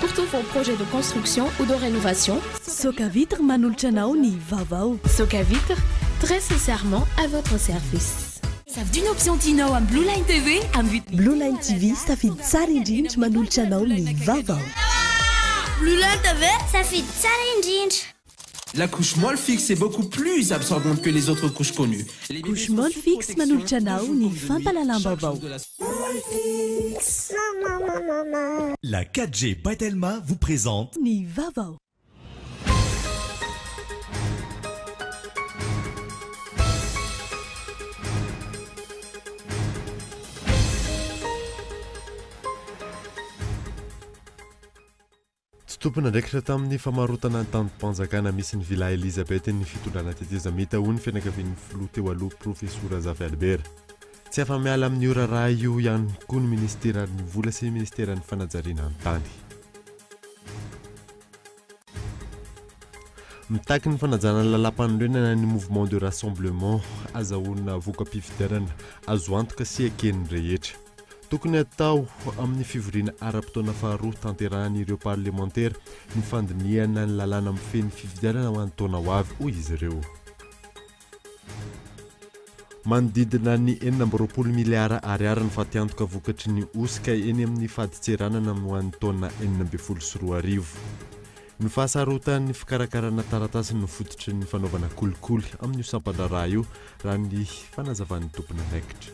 pour tous vos projets de construction ou de rénovation. Soka Vitre manolotra anao ny vaovao. Soka Vitre, très sincèrement à votre service. Savy d'une option Tinao am Blue Line TV am vidiny Blue Line TV safidy tsara indrindra manolotra anao ny vaovao. Blue Line TV safidy tsara indrindra. La couche molle fixe est beaucoup plus absorbante que les autres couches connues. Couche molle fixe manolotra anao ny fampalalam-baovao. La 4G Batelma vous présente ny vaovao. Tompona ndraikitra tamin'ny famarotana ny tantom-panjakana misy ny villa Elisabeth ny fitondrana tetezamita ho ny fianakavian'ny filoha teo aloha profesora Zavy Albert. Tsy afa-miala amin'ny ora raha io ihany koa ny ministeran'ny vola sy ministeran'ny fanajariana an-tany. Mitaky ny fanajana ny lalam-panorenana ny mouvement de rassemblement azahoana voka-pifidianana azo antoka sy ekeny rehetra. Tokony atao amin'ny fivoriana ara-potoana faharoa tanterahan'ireo parlementaire ny fandiniana ny lalàna mifeny fifidianana ho an'ny taona ho avy hoy izy ireo. Manodidina ny 4 miliara ariary ny fatiantoka vokatry ny osika eny amin'ny faditseranana ho an'ny taona 2024. Ny fahasarotan'ny fikarakarana taratasy ny fototry ny fanaovana kolikoly amin'ny sampandraraha io raha ny fanazavan'ny tompona raikitra.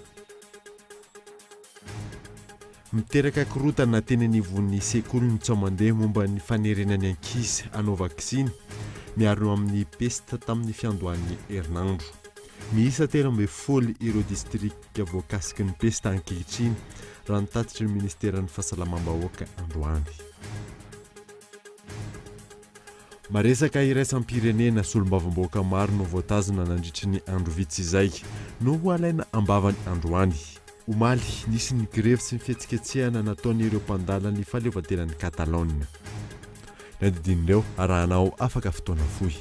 Miteraka korotana teny anivon'ny sekoly ny tsamandeha momba ny fanerenany ankizy hanao vaksiny miaro amin'ny peste tamin'ny fiandohan'ny herinandro. Miisa 30 ireo distrikta voakasiky ny peste ankehitriny raha nitatitry ny ministeran'ny fahasalamam-bahoaka androany. Maresaka iraisam-pirenena solombavamboaka maro no voatazona nandritry ny andro vitsy izay no ho alaina ambavany androany. Omaly nisy ny grevy sy ny fihetsiketsehana nataon'ireo mpandala ny fahaleovantenan'ny Catalogne. Nadidinireo arahanao afaka fotoana fohy.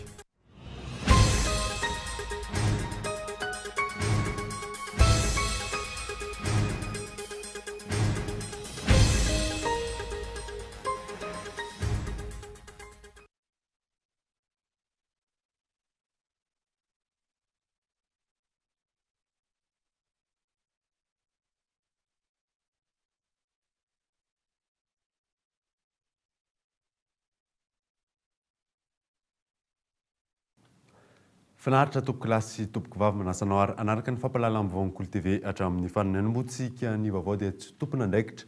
Finaritra tompoko lasy sy tompoko vavy manasanao ary anaraka ny fampalala amin'ny Voankoly TV hatramin'ny farany anombotsika ny vaovao dia tsy tompona ndraikitra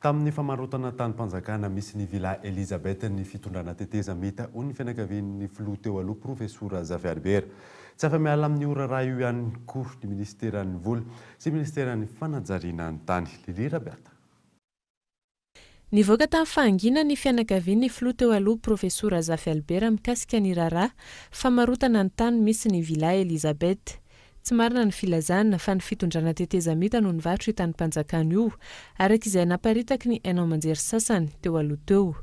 tamin'ny famarotana tanimpanjakana misy ny villa Elisabeth ny fitondrana tetezamita ho ny fianakavian'ny filoha teo aloha profesora Zavy Albert. Tsy afa-miala amin'ny ora raha io ihany koa ny ministeran'ny vola sy ministeran'ny fanajariana an-tany. Lilira Beata. Nivoaka tamin'ny fahangina ny fianakavian'ny filoha teo aloha profesora Zavy Albert mikasika ny raharaha famarotana ny tany misy ny villa Elisabeth. Tsy marina ny filazana fa ny fitondrana tetezamita no nivarotra io tanimpanjakana io araka izay naparitaky ny hainao manjery sasany teo aloha teo.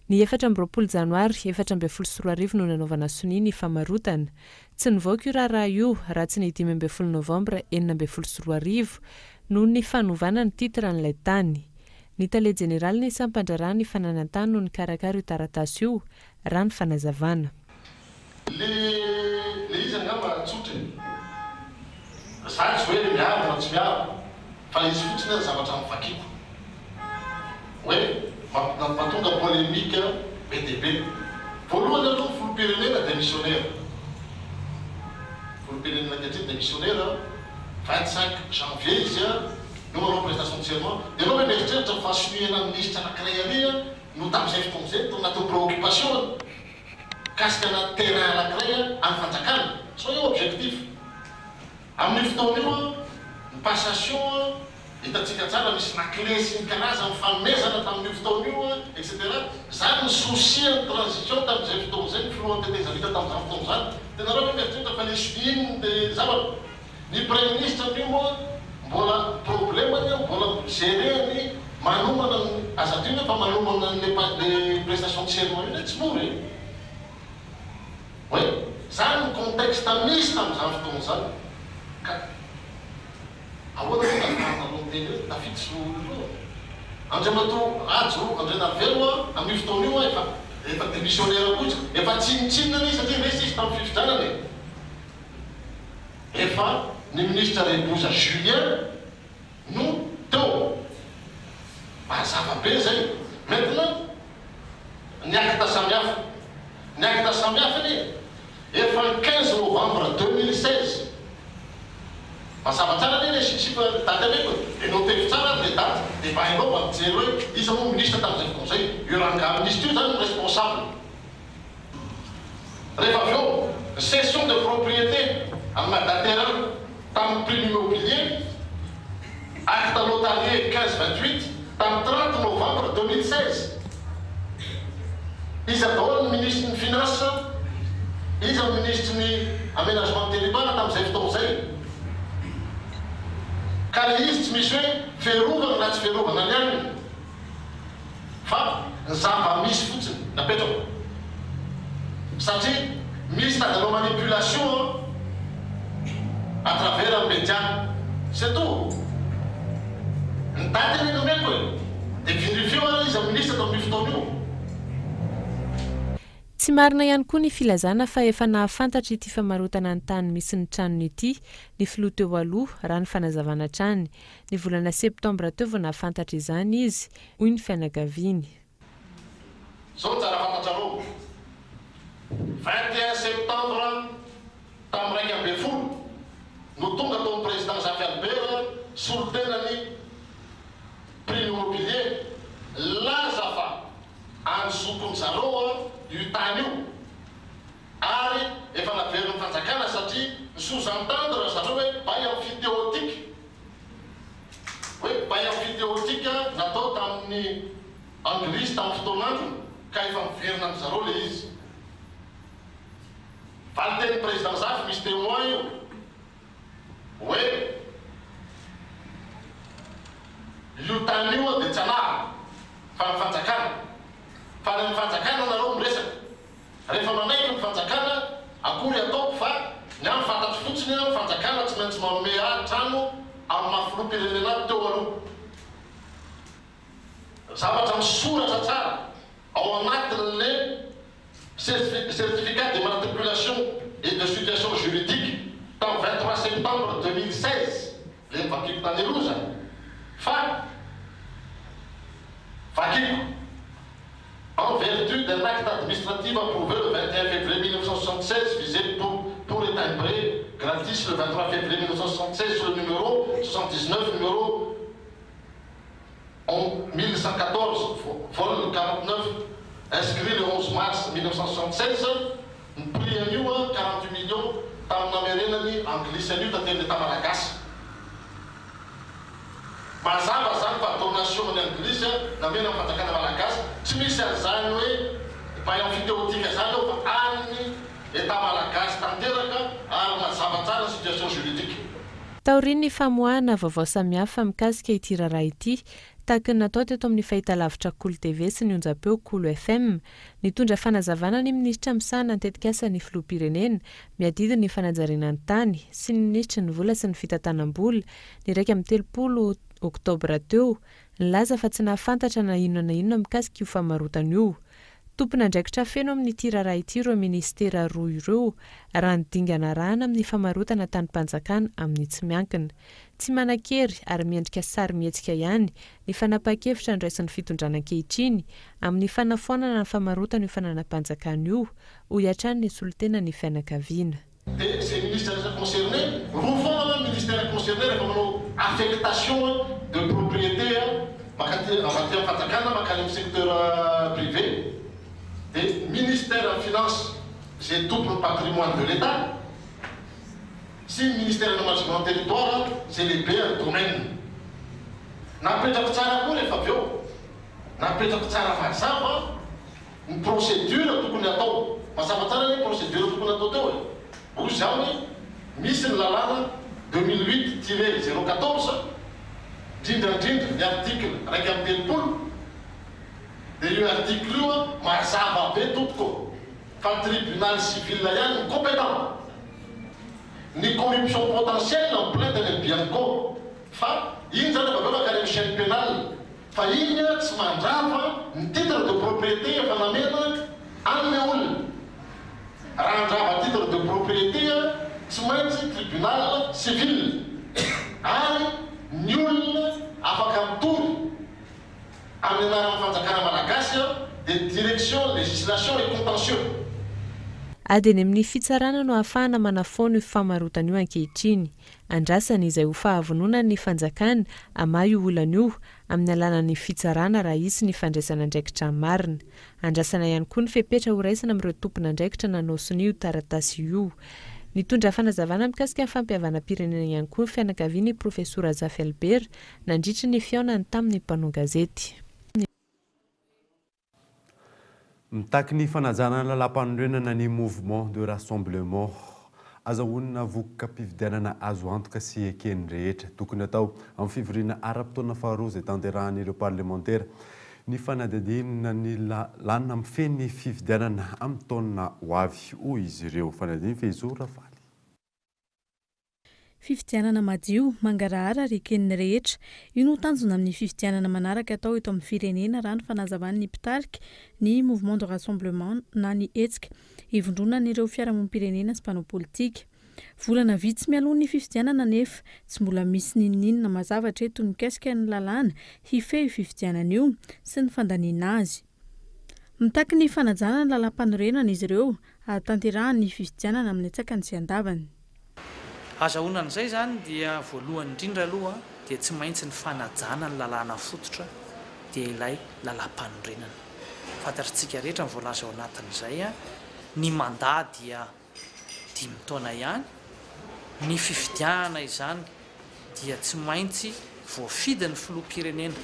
Ny 14 janoary 2024 no nanaovana soni ny famarotana. Tsy nivoaka io raharaha io raha tsy ny 15 novambra 2024 no ny fanovana ny titra n'ilay tany. Ny tale general ny sampandrarah ny fananantany no nikarakara io taratasy io raha ny fanazavana. Le izy angamba tsotriny. Sazy hoe le miaro na tsy miaro fa izy fotsiny zavatra mivakiko. Hoe mahatonga polémique be dia be. Voalohany aloha filoham-pirenena démissionnaire. Filoham-pirenena ankehitriny démissionnaire 25 janvier izy no manao prestation de serment. Dia anao hoe mieritreritra fa sinoena ministre anankiray ary no tamin'izay fotoan'izay to anatin'ny préoccupation kasika na terrain anankiray amin'ny fanjakana. So io objectif. Amin'ny fotoana io ny passation hitatsika tsara misy nakle sy ny karaza amin'ny fanomezana tamin'io fotoana io etc. Zany ny souci ny transition tamin'izay fotoan'izay ny filohan'ny tetezamita tamin'izany fotoan'izany. Tena raha hoe mieritreritra fa nisy inona dia zavatra. Ny premier ministre io moa mbola problemany mbola géreny manomana azatina fa manomana les prestations de serment io tsy mora. Oui, zany ny contexte misy tamin'izany fotoan'izany. Ahoana hoe nafarana aloha teny hoe tafiditsy olo. Andriamato ajo Andrena Velo amin'ny fotoana io efa démissionnaire koa efa tsinitsinina izy satria resy izy tamin'ny fifidianana efa ny ministre Reboza Julien no teo mazava be zay. Maintenant ny acte samihafa efa ny 15 novembre 2016 mazava tsara ny chiffre date avec et noté tsara les dates des bainao am'jery hoe izy moa ministre tamin'izay conseil io ranga ministre io zany responsable. Rehefa avy eo cession de propriété amin'ny mandataire tamin'ny prix immobilier acte notarié 1528 tamin'ny 30 novembre 2016 izy daholo ny ministre ny finance izy amin'ny ministre ny aménagement territoire tamin'izay fotoana zay ka le izy tsy misy hoe fiarovana na tsy fiarovana ny aniny fa ny zava-misy fotsiny napetrako satria misy tadinao manipulation à travers un média c'est tout. Ny daty ny nomeko dia vérifié izy amin'ny ministre tamin'ny fotoana io. Tsy marina ihany koa ny filazana fa efa nahafantatra ity famarotana ny tany misy ny tranony ity ny filoha teo aloha raha ny fanazavana trany. Ny volana septambra teo vao nahafantatra izany izy hoy ny fianakaviany. Zao tsara fantatrareo 21 septembre tamin'ny raika amby folo no tonga tao président Jacques Albert solotenany prix immobilier laza fa anysokony zareo io tany io ary efa naveriny fanjakana satria sous-entendre zareo hoe bail amphidéotique hoe bail amphidéotique natao tamin'ny anglisy tamin'ny fotoanandro ka efa miverina amin'ny zareo le izy valiteny président Zafy misy témoin io hoe io tany io dia tsy anahy fa mifanjakana fa ny mifanjakana nareo miresaka rehefa manaiky mifanjakana akory ataoko fa ny amin'ny fantatry fotsiny mifanjakana tsy maintsy manome trano amin'ny mafiloam-pirenena teo aloha zavatra misoratra tsara ao anatin'le certificat d'immatriculation et de situation juridique tamin'ny 23 septembre 2016 le mivakiko tany aloha zany fa vakiko en vertu d'un acte administratif approuvé le 21 février 1976 visé pour étimbrer gratis le 23 février 1976 sur le numéro 79 numéro 1114 vol 49 inscrit le 11 mars 1976 ny prix an'io 48 millions tamin'ny namerenany anglisy an'io tateny l'État malagasy mazava zany fa donation ny anglisy namena fanjakana malagasy tsy misy an'izany hoe bail amphidéotique zany eo fa any État malagasy tanteraka ary mazava tsara situation juridique. Taoriny ny famoahana vaovao samihafa mikasika ity raharaha ity tahaka ny natao teto amin'ny fahitalavitra Kolo TV sy ny onjam-peo Kolo FM. Nitondra fanazavana ny ministra misahana antetika asa ny filoham-pirenena miadidi ny fanajariana ny tany sy ny ministra ny vola sy ny fitantanam-bola ny raika amin'ny 30 oktobra teo nilaza fa tsy nahafantatra na inona mikasika io famarotana io. Tompona andraikitra feno amin'ity raharaha ity ireo ministera roa ireo raha ny dingana rahana amin'ny famarotana tany-panjakana amin'ny tsy miankina. Tsy manan-kery ary miendrika sary mihetsika ihany ny fanapa-kevitra ndraisin'ny fitondrana ankehitriny amin'ny fanafoanana ny famarotana io fananam-panjakana io ho iatrany ny solotena ny fianakaviana. Ces ministères concernés, revoient le ministère concerné comme affectation de propriété en matière fatakana, dans le secteur privé. Et ministère en finance, c'est tout le patrimoine de l'État. Si le ministère de l'aménagement territoire, c'est les biens domaines. N'appelez-vous ça pour les Fabio. N'appelez-vous ça à ça, une procédure tout qu'on attend. Mais ça va être une procédure tout qu'on attend. Vous avez mis la loi 2008-014 l'article regardez le poule de l'article mais ça va faire tout quoi. Quand le tribunal civil là est compétent ni corruption potentielle en plein de bien quoi. Enfin il y a une chaîne pénale fa iny tsy mandrava ny titre de propriété efa namena an'le olona. Raha andrava titre de propriété tsy maintsy tribunal civil ary ny olona afaka mitory amin'ny anaran'ny fanjakana malagasy de direction législation et contentieux. Adiny amin'ny fitsarana no ahafahana manafoana io famarotana io ankehitriny. Andrasana izay ho fahavonona ny fanjakana amahy io olana io amin'ny alalan'ny fitsarana raha isy ny fandraisana andraikitra marina. Andrasana ihany koa ny fepetra ho raisina amin'ireo tompona andraikitra nanosony io taratasy io. Nitondra fanazavana mikasika ny fampihavana-pirenena ihany koa ny fianakaviany Profesora Zafy Albert nandritra ny fiaonany tamin'ny mpanao gazety. Mitaky ny fanajana lalam-panorenana ny mouvement de rassemblement azahoana vokoka mpifidianana azo antoka sy ekeny rehetra tokony atao amin'ny fivoriana ara-potoana faharoa izay tanterahan'ireo parlementaire ny fanadinina ny lanina amin'ny feny fifidianana amin'ny taona ho avy hoy izy ireo. Fanadiny Fezora Faly. Fifidianana madio mangarahara reken'ny rehetra io no tanjona amin'ny fifidianana manaraka atao eto amin'ny firenena raha ny fanazavan'ny mpitarika ny mouvement de rassemblement na ny hetsika hivondronan'ireo fiarahamonim-pirenena sy mpanao politika. Volana vitsy mialoha ny fifidianana nefa tsy mbola misy ninninina mazavatra eto mikasika ny lalàna hifehy fifidianana io sy ny fandaniana azy. Mitaky ny fanajana ny lalam-panorenana izy ireo ary tanterahany fifidianana amin'ny atsakany sy andavany. Azahoanan'izay zany dia voalohany indrindra aloha dia tsy maintsy ny fanajana ny lalàna fototra dia ilay lalam-panorenana. Fantatritsika rehetra ny voalaza ao anatin'izay ny mandat dia 5 taona ihany. Ny fifidianana izany dia tsy maintsy voafidy ny filoham-pirenena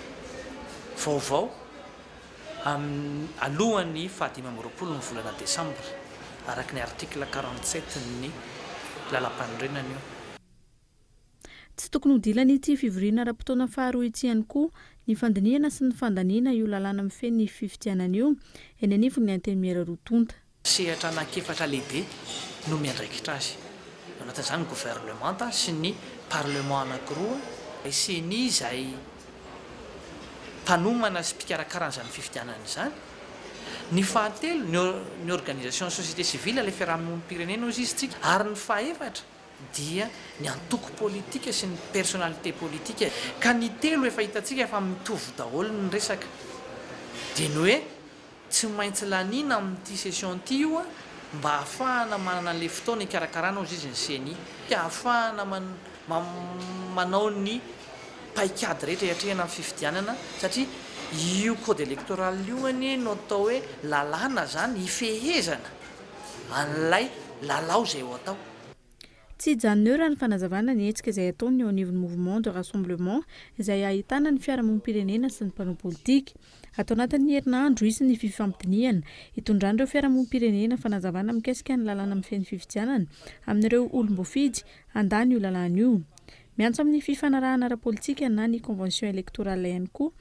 vaovao alohan'ny 2020 ny volana Desambra araka ny article 47 ny lalam-panorenana io. Tsy tokony ho dilana ity fivoriana ara-potoana faharoa ity ihany koa ny fandiniana sy ny fandaniana io lalàna mifehy ny fifidianana io eny anivon'ny antenimera rotonta. Sehatra anankiefatra lehibe no miandraikitra azy. Anatin'izany ny gouvernement sy ny parlement anankiroa CNI izay mpanomana sy mpikarakarana fifidianana izany. Ny fahatelo ny organisation société civile ilay fiarahamonim-pirenena ozy izy tsika ary ny fahaefatra dia ny antoko politika sy ny personnalité politika ka ny telo efa hitatsika efa mitovy daholo ny resaka dia ny hoe tsy maintsy lanina amin'ity session ity io mba ahafahana manana an'ilay fotoana ikarakarana ozy izy ny CNI ahafahana manao ny paikady rehetra hiatrehana amin'ny fifidianana satria io code électoral io any no atao hoe lalàna zany hifehezana an'ilay lalao izay ho atao. Tsy hijanona raha ny fanazavana ny hetsika izay ataony eo anivon'ny mouvement de rassemblement izay ahitana ny fiarahamonim-pirenena sy ny mpanao politika. Atao anatin'ny herinandro isy ny fifampitiniana hitondrandreo fiarahamonim-pirenena fanazavana mikasika ny lalàna mifehy ny fifidianana amin'ireo olom-boafidy handany io lalàna io. Miantso amin'ny fifanarahana ara-politika na ny convention électorale ihany koa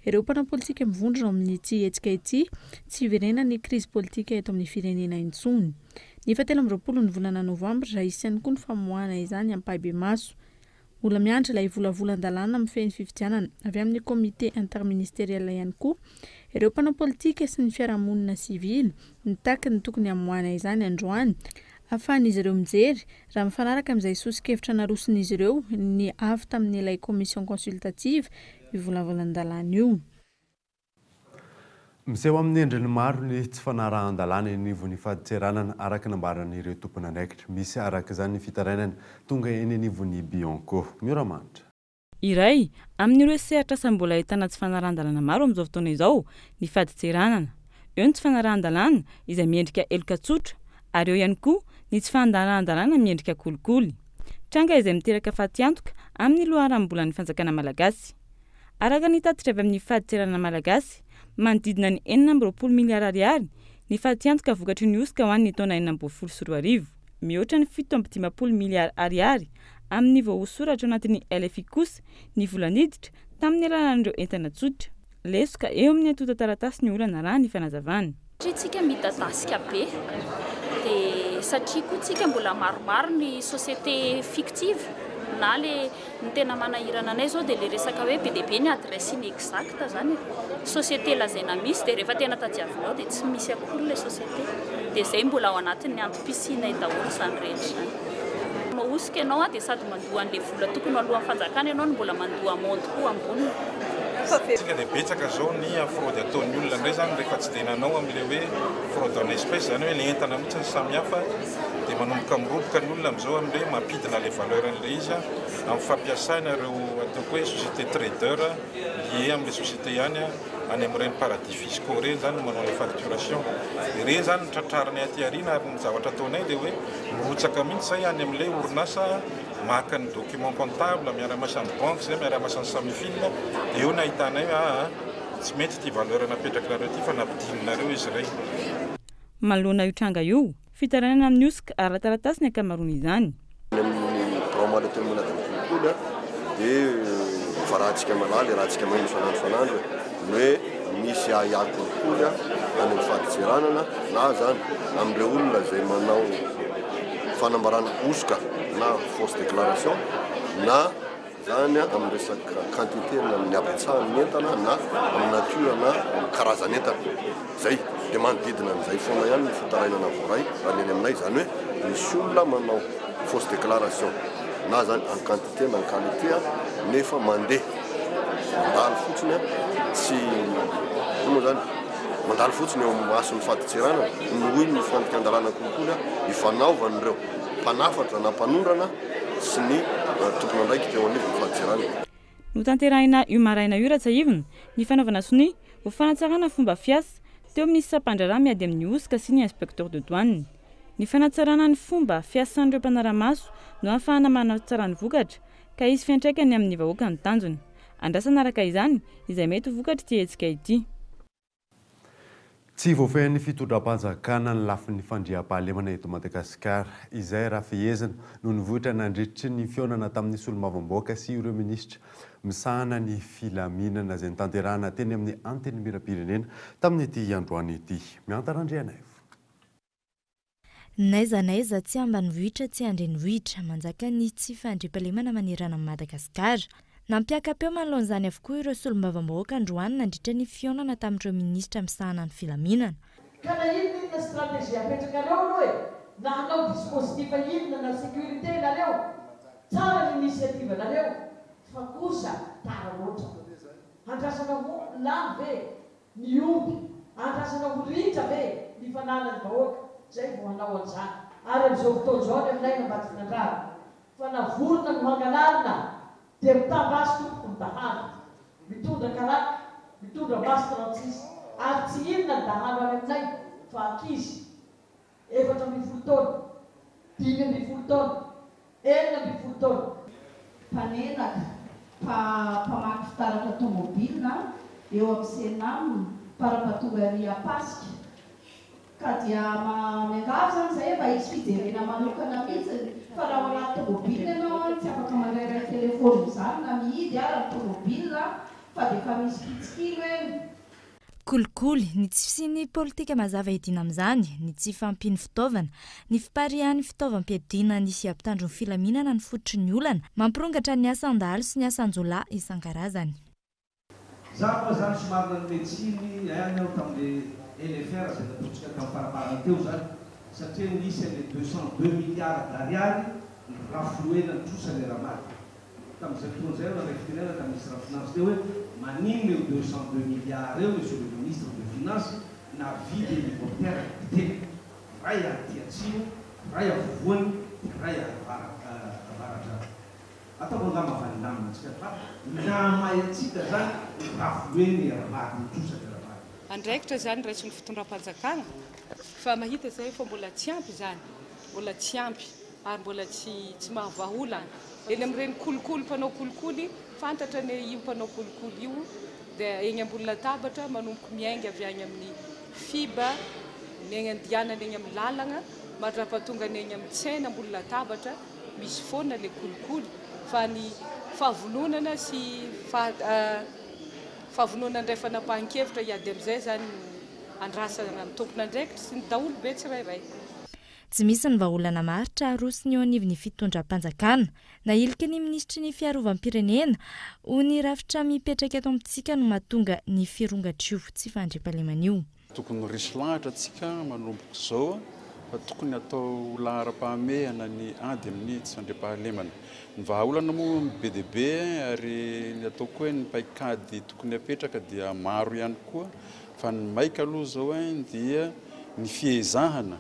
ireo mpanao politika mivondrona amin'ny ity hetsika ity tsy hiverena ny crise politika eto amin'ny firenena intsony. Ny 17 ny volana novambra raha isany koa ny famoahana izany ampahibe-maso. Ola miandry ilay volavolan-dalàna mifehy ny fifidianana avy amin'ny comité interministériel ihany koa ireo mpanao politika sy ny fiarahamonina sivily nitaky ny tokony hamoahana izany androany ahafahan'izy ireo mijery raha mifanaraka amin'izay sosikevitra naroson'izy ireo ny avy tamin'ny ilay commission consultative io volavolan-dalàna io. Miseho amin'ny endriny maro ny tsy fanarahan-dalàna anivon'ny faditseranana araka nambaran'ireo tompona andraikitra. Misy araka izany ny fitarainana tonga eny anivon'ny Bianco. Mioramanitra. Iray amin'ireo sehatra sa mbola ahitana tsy fanarahan-dalàna maro amin'izao fotoana izao ny faditseranana. Eo ny tsy fanarahan-dalàna izay miendrika elokatsotra ary eo ihany koa ny tsy fanarahan-dalàna miendrika kolikoly. Tranga izay miteraka fatiantoka amin'ny loharam-bolan'ny fanjakana malagasy. Araka ny tatitra avy amin'ny faditseranana malagasy manodidina ny 420 miliara ariary ny fatiantoka vokatry ny osika ho an'ny taona 2024 mihoatra ny 750 miliara ariary amin'ny voasoratra anatin'ny LFI kosa ny volaniditra tamin'ny alalan'ireo entana tsotra. Lesoka eo amin'ny atota taratasy ny olana raha ny fanazavana. Tsika midadasika be dia satria koa tsika mbola maromaro ny société fictive na le ny tena manahirana anay zao dia le resaka hoe be dia be ny adresse ny exacta zany société lazaina misy dia rehefa tena tadiavinao dia tsy misy akory le société dia izay mbola ao anatin'ny antom-pisinay daholo izany rehetra zany mahosika ianao a dia sady mandoha an'le vola tokony alohan'ny fanjakana ianao no mbola mandoha mondy koa amboniny tsika dia betsaka zao ny fraude ataon'ny olona indray zany rehefa tsy denanao amin'le hoe fraude en espèce zany hoe le entana mihitsy ny samihafa dia manomboka miroboka ny olona amin'izao amin'le mampidina le valeur an'le izy amin'ny fampiasana ireo ataoko hoe société trader lié amin'le société ihany any amin'ireny paradis fiscaux reny zany manao le facturation dia reny zany tratrarany aty ariana ary ny zavatra ataonay dia hoe mirotsaka mihitsy zay any amin'le orinasa maka ny document comptable miara-miasa ny banque zay miara-miasa ny samifilina dia eo nahitanay tsy mety ty valeur napetrakinareo ty fa nampidinonareo izy iray malona io tranga io fitaranana amin'ny osika ara-taratasy ny akamaroana izany amin'ny bramoile teny mona dia mikolokoly dia fa rahantsika malaly rahantsika maino fanandro ny hoe misy ahakolokoly any amin'ny fahaditsiranana na zany amin'ireo olona zay manao fanambarana osika na fausse déclaration na zany amin'ny resaka quantité na amin'ny abetsahany entana na amin'ny nature na amin'ny karazan'entana zay dia manodidina an'izay foana ihany ny fitarainana voray raha leny aminay zany hoe misy olona manao fausse déclaration na zany en quantité na en qualité nefa mandeha mandalo fotsiny tsy moa zany mandalo fotsiny eo mason'ny fahaditsiranana nohoy ny fantika andalana kolokoly ifanaovan'ireo mpanafatra na mpanorana sy ny tokony andraiky teo anivony fahaditsiranana no tanterahina io maraina io ratsaivina ny fanaovana sony ho fanatsarana fomba fiasa teo amin'ny sapandrara miady amin'ny osika sy ny inspecteur de douane ny fanatsarana ny fomba fiasan'ireo mpanaramaso no ahafahana manatsara ny vokatra ka izy fiantraikany amin'ny vahoaka ny tanjony andrasana araka izany izay mety ho vokatra ty hetsika ity tsy voafehan'ny fitondram-panjakana ny lafin'ny fandriam-pahalemana eto Madagasikara izay raha fehezana no nivohitra nandritry ny fionana tamin'ny solomavamboaka sy ireo minisitra misahana ny filaminana izay nitanterahana teny amin'ny anteny miram-pirenena tamin'ity androany ity miantarandriana naiza tsy ambanivohitra tsy andrenivohitra manjaka ny tsy fandriam-pahalemana manerana amin'ny Madagasikara nampiaka-peo manoloan'izany avokoa ireo solombavambahoaka androany nandritra ny fionana tamin'ireo minisitra misahana ny filaminana ka na inona stratégie apetrakareo aloha na hanao dispositif inona na sécurité nareo tsara ny initiative nareo fa kosa tara loatra andrasana ho lamy ve ny omby andrasana ho ritra ve ny fanana ny vahoaka zay vo hanao an'izany ary amin'izao fotoana zao ny aminay nambady finandrara fa navorona ny manganarina dia mitambasy tompoko ny dahalo mitondra karaka mitondra basy 36 ary tsy inona ny dahalo any aminay fa ankizy 4 taona 5 taona 6 taona mpanenaka mpamaky fitaratra tomobile eo amin'ny senam para-patongaria pasika ka dia miangavy zany zay mba hisy fijerena manokana mihitsy fa raha ao anaty tomobile ianao tsy afaka mandrairay telefony izany na mihidy ary ny tomobile fa dia efa misy pitsikiny hoe kolikoly ny tsy fisiany politika mazava edina amin'izany ny tsy fampiny fitaovana ny fiparihan'ny fitaovam-piadina nisy ampitandro ny filaminana ny fototry ny olana mampirongatra ny asan-dalo sy ny asan-jolahy isan-karazany zaho moa zany somarina ny meditsiny any aho tamin'le LFR zay natotsika tamin'ny faraparana teo zany satria nisy le 202 milliards d'ariary raflouena ny trosany rahamaty tamin'izay fotoana zay na raifitenena tamin'nisy raha finance teo hoe manino eo 202 milliards eo monsieur le ministre de finance na vide hélicoptère teny ray aty atsimo ray avovoany ray avaratra ataoko angamba valinamina atsika fa namay atsika zany rafloueny rahamaty ny trosany andraikitra zany raisy ny fitondram-panjakana fa mahita zay fa mbola tsy ampy zany mbola tsy ampy ary mbola tsy mahavaolana eny amin'ireny kolikoly mpanao kolikoly fantatra ny io mpanao kolikoly io dia eny ambony latabatra manomboka miainga avy any amin'ny fiba miaigna andianana eny amin'ny lalagna mahatrapatonga ny eny amin'ny tsena ambony latabatra misy foana le kolikoly fa ny fahavononana sy fahavonona ndray fanapahan-kevitra iady amin'izay zany andrasana amin'ny tompona andraikitra sy ny daholo be tsirairay tsy misy ny vahaolana maritra arosiny eo anivon'ny fitondram-panjakana na ilika ny ministry ny fiarovam-pirenena ho ny rafitra mipetraka eto amintsika no mahatonga ny firongatrio tsy fandriampahalemana io. Tokony risy lahatra atsika manomboko izao fa tokony atao lahara-pahamehana ny ady amin'ny tsy fandriampahalemana. Ny vahaolana moa be dia be ary ny atao koa ny paikady tokony apetraka dia maro ihany koa fa ny maika aloha izao dia ny fiezahana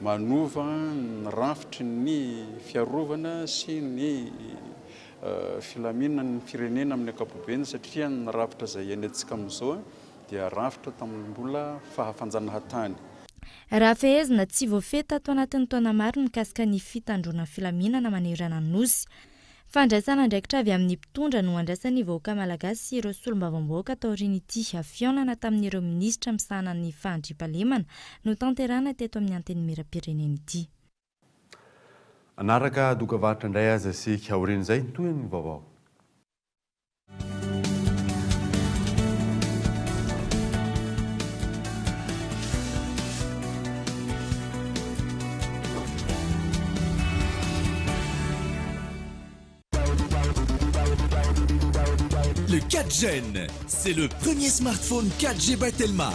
manova ny rafitry ny fiarovana sy ny filaminana ny firenena amin'ny ankapobeny satria ny rafitra izay iainantsika amin'izao dia rafitra tamin'ny mbola fahafanjanahan-tany. Raha fehezina tsy voafeta ato anatin'ny taona maro mikasika ny fitandrona filaminana manerana ny nosy. Fandraisana andraikitra avy amin'ny mpitondra no andraisan'ny vahoaka malagasy sy ireo solombavambahoaka taorian'ity hafiaonana tamin'ireo minisitra misahana ny fandriampahalemana no tanterana teto amin'ny anteny miram-pirenena ity. Anaraka dokavatra indray aza isika aorian'izay toy ny vaovao. Le 4Gen, c'est le premier smartphone 4G by Telma,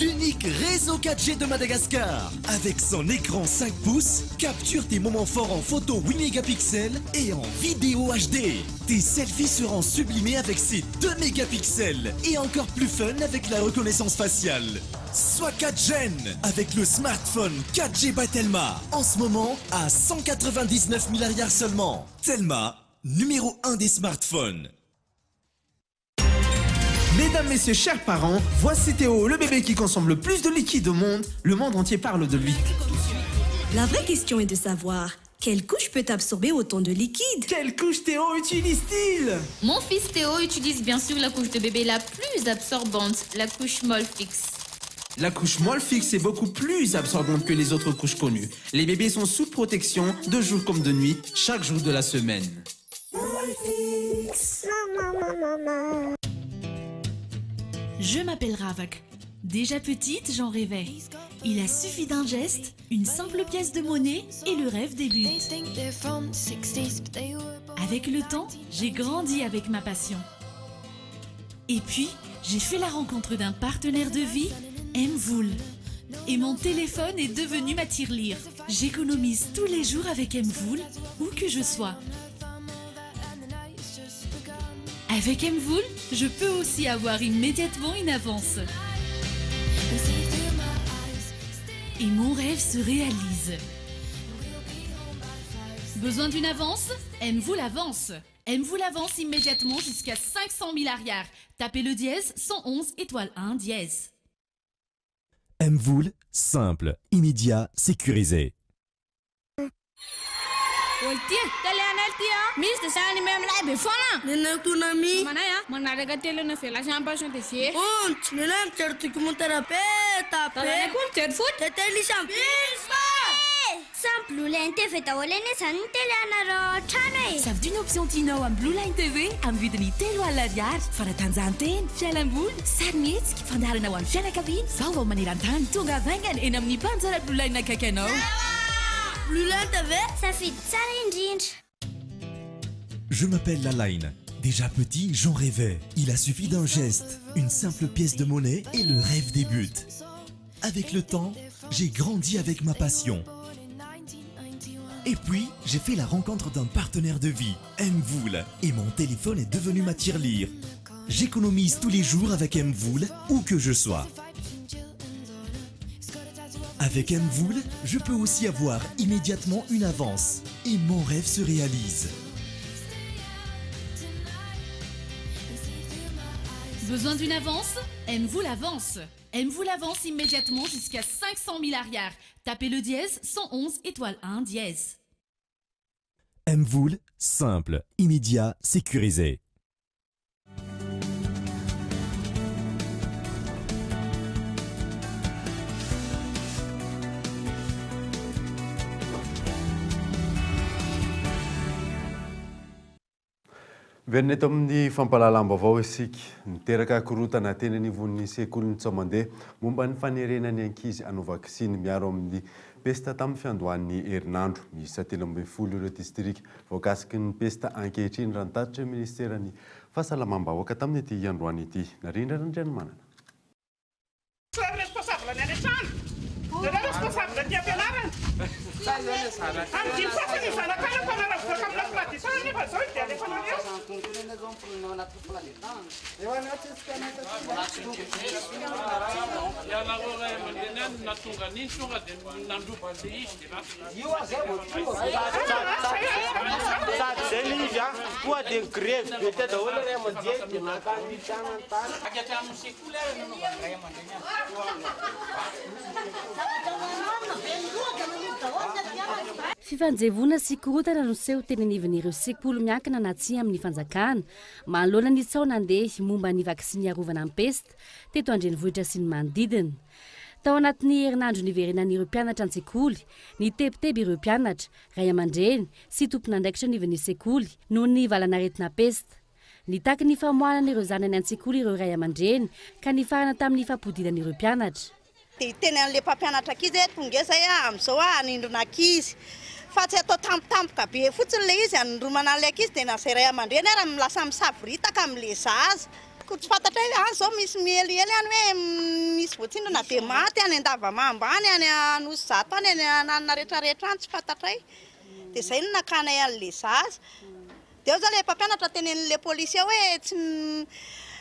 l'unique réseau 4G de Madagascar. Avec son écran 5 pouces, capture tes moments forts en photo 8 mégapixels et en vidéo HD. Tes selfies seront sublimés avec ses 2 mégapixels et encore plus fun avec la reconnaissance faciale. Sois 4Gen avec le smartphone 4G by Telma. En ce moment, à 199 milliards seulement. Telma, numéro 1 des smartphones. Mesdames, messieurs, chers parents, voici Théo, le bébé qui consomme le plus de liquide au monde. Le monde entier parle de lui. La vraie question est de savoir, quelle couche peut absorber autant de liquide? Quelle couche Théo utilise-t-il? Mon fils Théo utilise bien sûr la couche de bébé la plus absorbante, la couche Molfix. La couche Molfix est beaucoup plus absorbante que les autres couches connues. Les bébés sont sous protection de jour comme de nuit, chaque jour de la semaine. Molfix. Maman. Je m'appelle Ravak. Déjà petite, j'en rêvais. Il a suffi d'un geste, une simple pièce de monnaie et le rêve débute. Avec le temps, j'ai grandi avec ma passion. Et puis, j'ai fait la rencontre d'un partenaire de vie, Mvoul. Et mon téléphone est devenu ma tirelire. J'économise tous les jours avec Mvoul, où que je sois. Avec Mvoul, je peux aussi avoir immédiatement une avance. Et mon rêve se réalise. Besoin d'une avance? Mvoul avance. Mvoul avance immédiatement jusqu'à 500 000 arrières. Tapez le dièse 111 étoile 1 dièse. Mvoul, simple, immédiat, sécurisé. Oltia, Talianaltia, Mr. Sani Memla Befona, Nenatunami, Manaya, Monaraga Telena Felasan Passion de Fie, und Milan Terticumoterapeta, Pecunter Foot, Telisam, Simple Blue Line TV taolene zany ny tele anareo trano e. Savy ny option tianao amin'ny Blue Line TV amin'ny vidiny 3 alariary. Fanatanjahantena, fialamboly, sary mihetsika, fandaharana ho an'ny fianakaviana. Vaovao maneran-tany tonga avaingana eny amin'ny mpanjara Blue Line akaiky anao. Blue Line TV, safidy tsara indrindra. Je m'appelle Lalaine. Déjà petit, j'en rêvais. Il a suffi d'un geste, une simple pièce de monnaie et le rêve débute. Avec le temps, j'ai grandi avec ma passion. Et puis, j'ai fait la rencontre d'un partenaire de vie, Mvoul, et mon téléphone est devenu ma tirelire. J'économise tous les jours avec Mvoul, où que je sois. Avec Mvoul, je peux aussi avoir immédiatement une avance, et mon rêve se réalise. Besoin d'une avance? Mvoul avance. Mvoul avance immédiatement jusqu'à 500 000 arrières. Tapez le dièse 111 étoile 1 dièse. Mvoul, simple, immédiat, sécurisé. Verina eto amin'ny fampalalam-baovao isika niteraka korotana teny anivon'ny sekoly ny Tsoamande momba ny fanerenany ankizy hanao vaksiny miaro amin'ny pesta tamin'ny fiandohan'ny herinandro miisa 13 ireo distrika voakasiky ny pesta ankehitriny raha nitatitra ministeran'ny fahasalamam-bahoaka tamin'ny ity androany ity narindra Randriamanana. Fifanjevona sy korotana no seho teny anivon'ireo sekoly miankina na tsy amin'ny fanjakana manoloana ny tsao nandeha momba ny vaksiny arovana amin'ny pesta teto Andrenivohitra sy ny manodidina. Tao anatin'ny herinandro niverenan'ireo mpianatra an-tsekoly, ny tebiteby ireo mpianatra, ray aman-dreny sy tompon'andraikitra anivon'ny sekoly noho ny valanaretina pesta. Nitaky ny famoahana ireo zanany an-tsekoly ireo ray aman-dreny ka nifarana tamin'ny fampodinan'ireo mpianatra. Teny an'le mpampianatra akizy tonga zay amin'izao anindrona akizy fa tsy atao tampotampoka be fotsiny le izy anindromana an'le akizy dia nasay ray aman-dreny ara milasa misaboritaka amin'le zaza. Tsy fantatra any zao misy mieliely any hoe misy voatsindrona dia maty any Andavamamba any any Anosizato any any anana rehetrarehetra any tsy fantatray dia zay no nakanay an'le zaza. Dia eo zao le mpampianatra tenen'le polisy hoe tsy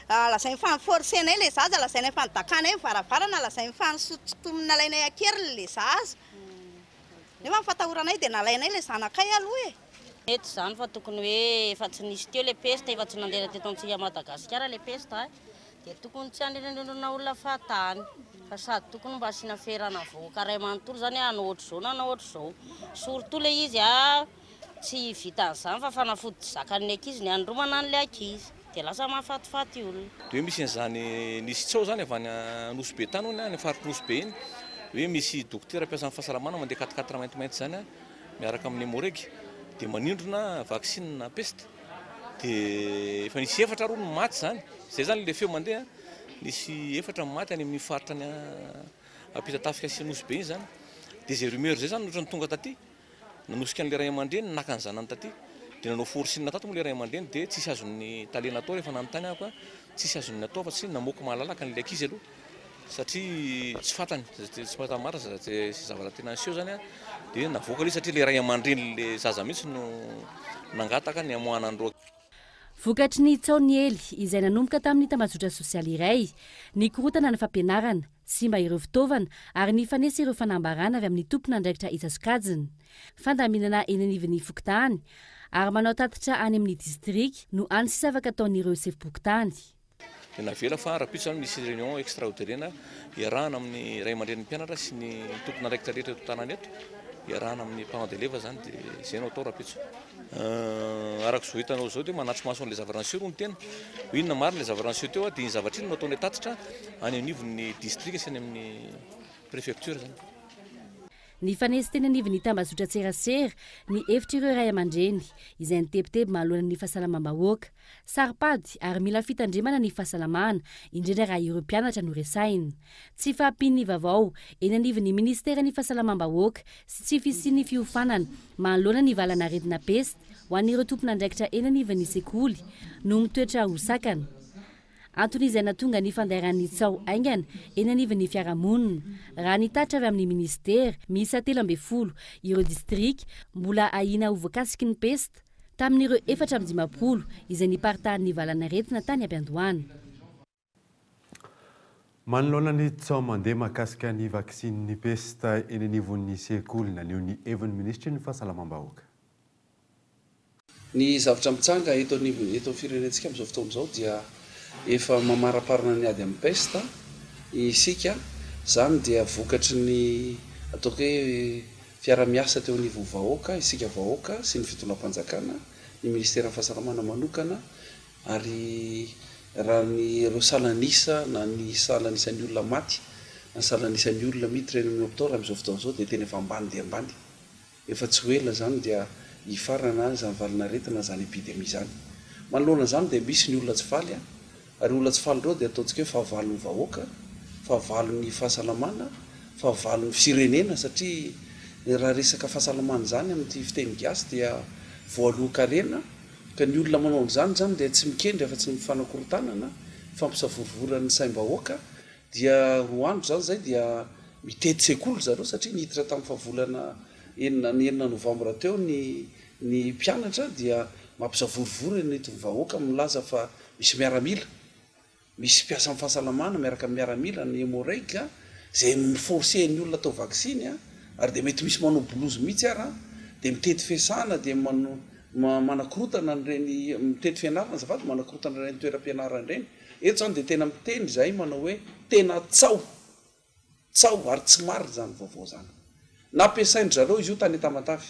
lazainy faniforsenay le zaza, lazainy fanodakana hoe varavarana, lazainy fanisotsotomina nalainay akeriny le zaza. Nefa mifatahoranay dia nalainay le zanakay aloha e. Mety zany fa tokony hoe efa tsy nisy teo le pesta, efa tsy nandeha teto antsika Madagasikara le pesta dia tokony tsy andrendrendrona olona fahatany fa sady tokony mba asiana ferana voaka ray manontolo zany hanao ohatr'izao na hanao ohatr'izao. Surtout le izy tsy vita an'izany fa fanafody zakan'ny ankizy ny andromana an'le ankizy dia lasa mahafatifaty olona. Hoe misy an'izany nisy tsao zany avy any Nosy be tany hono any faritry Nosy be iny hoe misy dokotera mpiasan'ny fahasalamana mandeha 4 maintimainty zany miaraka amin'ny Moregy dia manindrona vaksiny na pesta dia efa nisy 4 roa no maty zany. Zay zany le feo mandeha nisy 4 maty any amin'ny faritra ny Ampitatafika sy Nosy be iny zany dia zay rumeur zay zany ohatrany tonga taty nanosika an'le ray aman-dreny naka ny zanany taty dia nanao forcine tato moa le ray aman-dreny dia tsisy azon'ny talena atao rehefa nanontany ako tsisy azon'ny atao fa tsy namoaka mahalalaka an'le ankizy aloha satria tsy fantany tsy fantany marina sy zavatra tena aseho zany dia navoaka ilay satria le ray aman-dreny le zaza mihitsy no nangataka ny amoahana andro. Vokatry ny tsaony ely izay nanomboka tamin'ny tambazotra sosialy iray ny korotana ny fampianarana sy mba ireo fitaovana ary ny fanesa ireo fanambarana avy amin'ny tompon'andraikitra Isasokajiny fandaminana eny anivon'ny Fokontany ary manao tatitra any amin'ny distrika no any sisa afaka ataon'ireo sefim-pokotany. Dia navela fa rapitso zany misy réunion extraordinaire iarahana amin'ny ray aman-dren'ny mpianatra sy ny tompon'andraikitra rehetra eto tanany eto iarahana amin'ny parents d'élèves zany dia zay no atao rapitso. Araka izao hitanao zao dia manatso maso an'le zavaransio roa ny tena hoe inona marina le zavaransio teo dia ny zavatra iny no ataon'ny tatitra any anivon'ny distrika sy any amin'ny préfecture zany. Ny fanesy teny anivon'ny tambazotra Tserasera ny efitra ireo ray aman-dreny izay ny tebiteby mahalohana ny fahasalamam-bahoaka saripady ary mila fitandremana ny fahasalamana indrindra raha ireo mpianatra no resaina. Tsy fahampiany vaovao eny anivon'ny ministera ny fahasalamam-bahoaka sy tsy fisian'ny fiofanana manoloana ny valanaretina pesta ho an'ireo tompon'andraikitra eny anivon'ny sekoly no mitoetra hosakana. Antony izay natonga ny fandaharan'ny tsao aingana eny anivon'ny fiarahamonina raha nitatra avy amin'ny ministera miisa 13 ireo distrika mbola ahina ho voakasiky ny pesta tamin'ireo 420 izay niparitahan'ny valanaretina tany Ampiandohana. Manoloana ny tsao mandeha mahakasika ny vaksinin'ny pesta eny anivon'ny sekoly naneho ny hevin'ny ministra ny fahasalamam-bahoaka. Ny zavatra mitsanga eto anivon'ny firenentsika amin'izao fotoana izao dia efa mamaraparana ny ady amin'ny pesta isika zany dia vokatry ny ataoko hoe fiara-miasa teo anivon'ny vahoaka isika vahoaka sy ny fitondram-panjakana ny ministera fahasalamana manokana ary raha ny ireo salanisa na ny salanisan'ny olona maty na salanisan'ny olona miditra eny amin'ny hôpital amin'izao fotoana izao dia tena efa ambany dia ambany efa tsy ho ela zany dia hifarana zany valinaretina zany epidemia zany manoloana zany dia misy ny olona tsy faly a ary olona tsy faly reo dia ataontsika hoe fahavalon'ny vahoaka fahavalon'ny fahasalamana fahavalon'ny firenena satria raha resaka fahasalamana zany amin'ity fiteny gasy dia voalohan-karena ka ny olona manao an'izany zany dia tsy mikendry afa tsy ny fanakorotanana fampisavorivoran'ny saim-bahoaka dia roa andro zany zay dia mitety sekoly zareo satria nihiditra tamin'ny fahavolana enina novambra teo ny mpianatra dia mampisavorivory nety vahoaka milaza fa misy miaramila misy mpiasa amin'ny fahasalamana miaraka amin'ny miaramila ny hémorragique zay miforceny olona atao vaksiny ary dia mety misy manao blouse mihitsy ara dia mitety fiasana dia manakorotana nyreny mitety fianarana zafady manakorotana reny toeram-pianarana reny eto zany dia tena miteny zay manao hoe tena tsao ary tsy mariny zany vaovao zany nampiasainy zareo izy io tany Tamatavy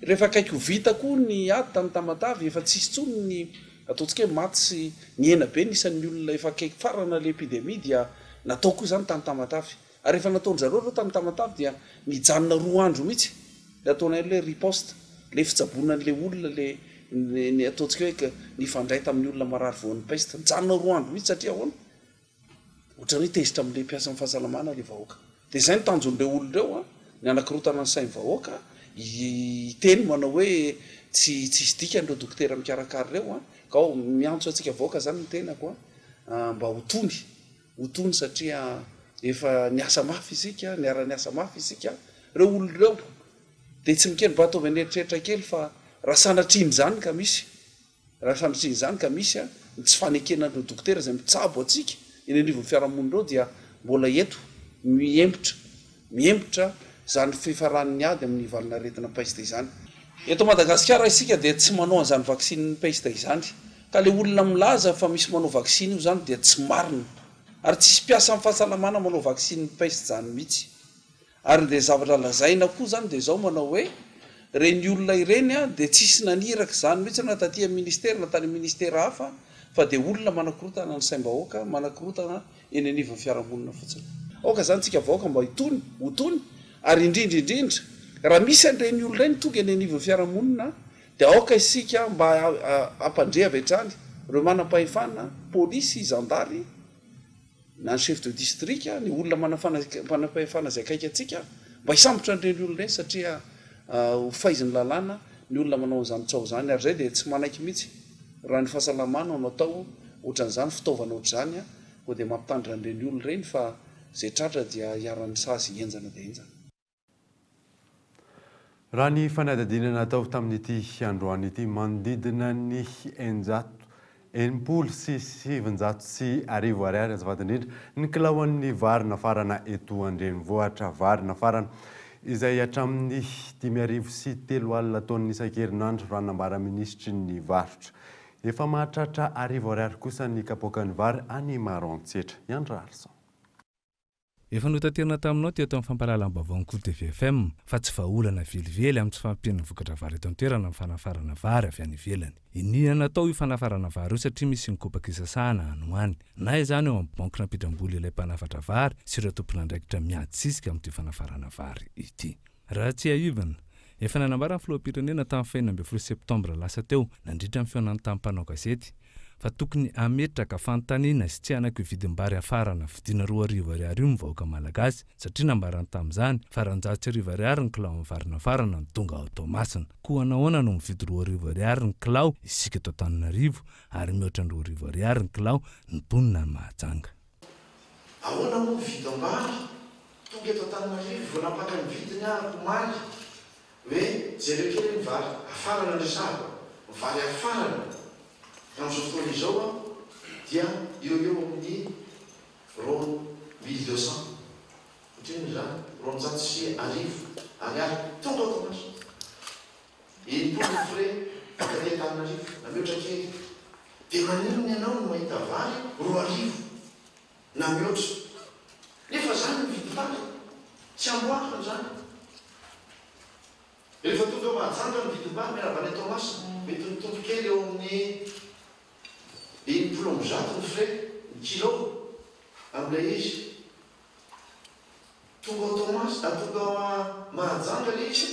rehefa akaiky ho vita koa ny ady tany Tamatavy efa tsisy tsony ny ataontsika hoe maty sy ny ena be nisan'ny olona efa akaiky farana le epidemie dia natao koa zany tany Tamatavy ary rehefa nataony zareo reo tany Tamatavy dia nijanona 2 andro mihitsy le ataonay le riposte le fitsabonan'le olona le ataontsika hoe nifandray tamin'ny olona marary voan'ny peste nijanona 2 andro mihitsy satria ahoana ohatrany hoe tezitra amin'le mpiasa amin'ny fahasalamana le vahoaka dia zay nitanjon'le olon'ireo ny anakorotana ny sainy vahoaka iteny manao hoe tsy isy dika nireo dokotera mikarakary reo ka ao miantso atsika vahoaka zany ny tenako mba hotony satria efa niasa mafy isika niara-niasa mafy isika reo olon'ireo dia tsy mikendry mba ataovy aneritreritra kely fa raha sanatriny zany ka misy tsy fanekenan'ireo dokotera zay mitsabo atsika eny anivon'ny fiarahamonireo dia mbola eto miembotra zany fifaran'ny ady amin'ny valina retina peste izany eto Madagasikara isika dia tsy manao an'izany vaksin'ny peste izany ka le olona milaza fa misy manao vaksiny io zany dia tsy marina ary tsisy mpiasa amin'ny fahasalamana manao vaksin'ny peste zany mihitsy ary dia zavatra lazaina koa zany dia zao manao hoe reny olona ireny dia tsisy naniraka zany mihitsy na taty amin'ny ministera na tany ministera hafa fa dia olona manakorotana ny saim-bahoaka manakorotana eny anivon'ny fiarahamonina fotsiny aoka zany tsika vahoaka mba hotony ary indrindra raha misy an'ireny olona reny tonga eny anivon'ny fiarahamonina dia aoka isika mba ampandre avy hatrany reo manam-pahefana polisy zandary na ny chef de district ny olona manam-pahefana zay akaiky atsika mba hisambotra an'ireny olona reny satria faiziny lalàna ny olona manao an'izany tsao zany ary zay dia tsy manaiky mihitsy raha ny fahasalamana no atao ohatran'izany fitaovana ohatr'izany ko dia mampitandra an'ireny olona reny fa zay tratra dia hiaran'ny sasy enjana dia enjana raha ny fanadadinana atao tamin'ity androany ity manodidina ny 700 sy arivo ariary azafady indrindra ny kilaon'ny varina farana eto andrenivohitra varina farana izay hatramin'ny 503 taonina isan-kerinandro raha nambara ministry ny varotra efa mahatratra arivo ariary kosa ny kapoakan'ny vary any Maroantsetra Andra Arson efa notaterina taminao teo amin'ny fampahalalam-baovao ny TVFM fa tsy vaolana velively amin'ny tsy fampiana vokatra vary eto an-toerana amin'ny fanafarana vary avy any ivelany. Inona natao io fanafarana vary io satria misy ny kopaka isasana any ho any. Na izany eo amin'ny banky nampitramboly ilay mpanafatra vary sy ireo tompon'andraikitra miadisika amin'ity fanafarana vary ity. Raha tsy aivana, efa nanambara ny filoham-pirenena tamin'ny 2 septambra lasa teo nandritra ny fihaonany tamin'ny mpanao gazety fa tokony ametraka fanontaniana sy tsy anako vidim-bary afarana vidina 2 ariary io mivahoaka malagasy satria nambarany tamin'izany fa 400 ariary ny kilao amin'ny varina farana ny tonga ao Tomasina. Koa nahoana no mividy 2 ariary ny kilao isika eto Antananarivo ary mihoatra ny 2 ariary ny kilao ny Bonina ny Mahajanga. Ahoana mo vidim-bary tonga eto Antananarivo vao napaka ny vidiny arako maly hoe jereo kely ny vary afarana resahako vary afarana amin'izao fotoana izao dia eo amin'ny 1200 ohatriny zany 200 sy arivo ariary tonga ao Tomasina enimpolo frais pakatety Antananarivo na mihoatra kely dia maninona ianao no mahita vary 2 arivo na mihoatra nefa zany ny vidy vary tsy amboarina zany rehefa tonga Mahajanga ny vidy vary miaravany Tomasina mety mitombo kely eo amin'ny 20 ny frais ny kilo amin'ilay izy tonga ao Tomasina tonga Mahajanga ilay izy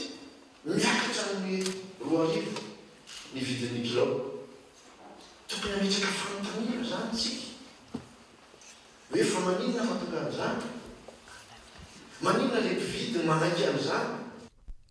miakatra ny 2 arivo ny vidin'ny kilo tokony ametraka fanontaniana zany tsika hoe fa maninona mahatonga an'izany maninona le mpividy manaiky an'izany.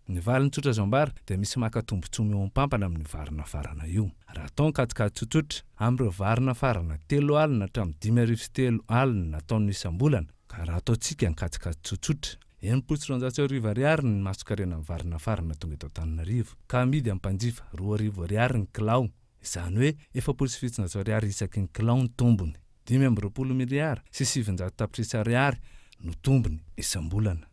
Ny valiny tsotra zambara dia misy makatombontsomy eo ampampana amin'ny varina farana io. Raha atao katikady tsotsotra amin'ireo varina farana 3 alina hatramin'ny 5,3 alina taon'ny isam-bolana, ka raha ataontsika ny katikady tsotsotra 9,400 ariary ny masokarena amin'ny varina farana tonga eto Antananarivo, ka amidy amin'ny mpanjifa 2,000 ariary ny kilao. Izany hoe 7,700 ariary isaky ny kilao ny tombony, 5,20 miliary sy 700 tapitrisa ariary no tombony isam-bolana.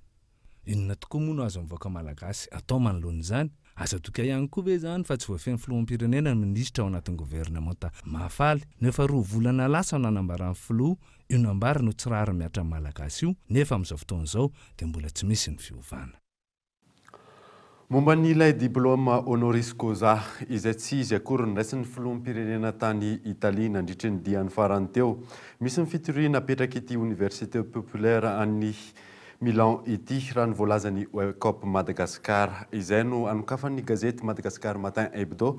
Inona tokoa moa no azo mivoaka malagasy atao manoloan'izany? Aza toka ihany koa ve zany fa tsy voafeny filoham-pirenena ny minisitra ao anatin'ny governemanta mahafaly nefa 2 volana lasa no anambarany filoha io nambary no tsirary miatra malagasy io, nefa amin'izao fotoan'izao dia mbola tsy misy ny fiovana. Momba n'ilay diplôma honoris causa izay tsy izy akory ny raisin'ny filoham-pirenena tany Italia nandritra ny diany farany teo. Misy ny fitoriana apetraka ity Université Populaire any Milan ity raha ny voalazany COP Madagascar. Izay no anokafan'ny gazety Madagascar Matin Hebdo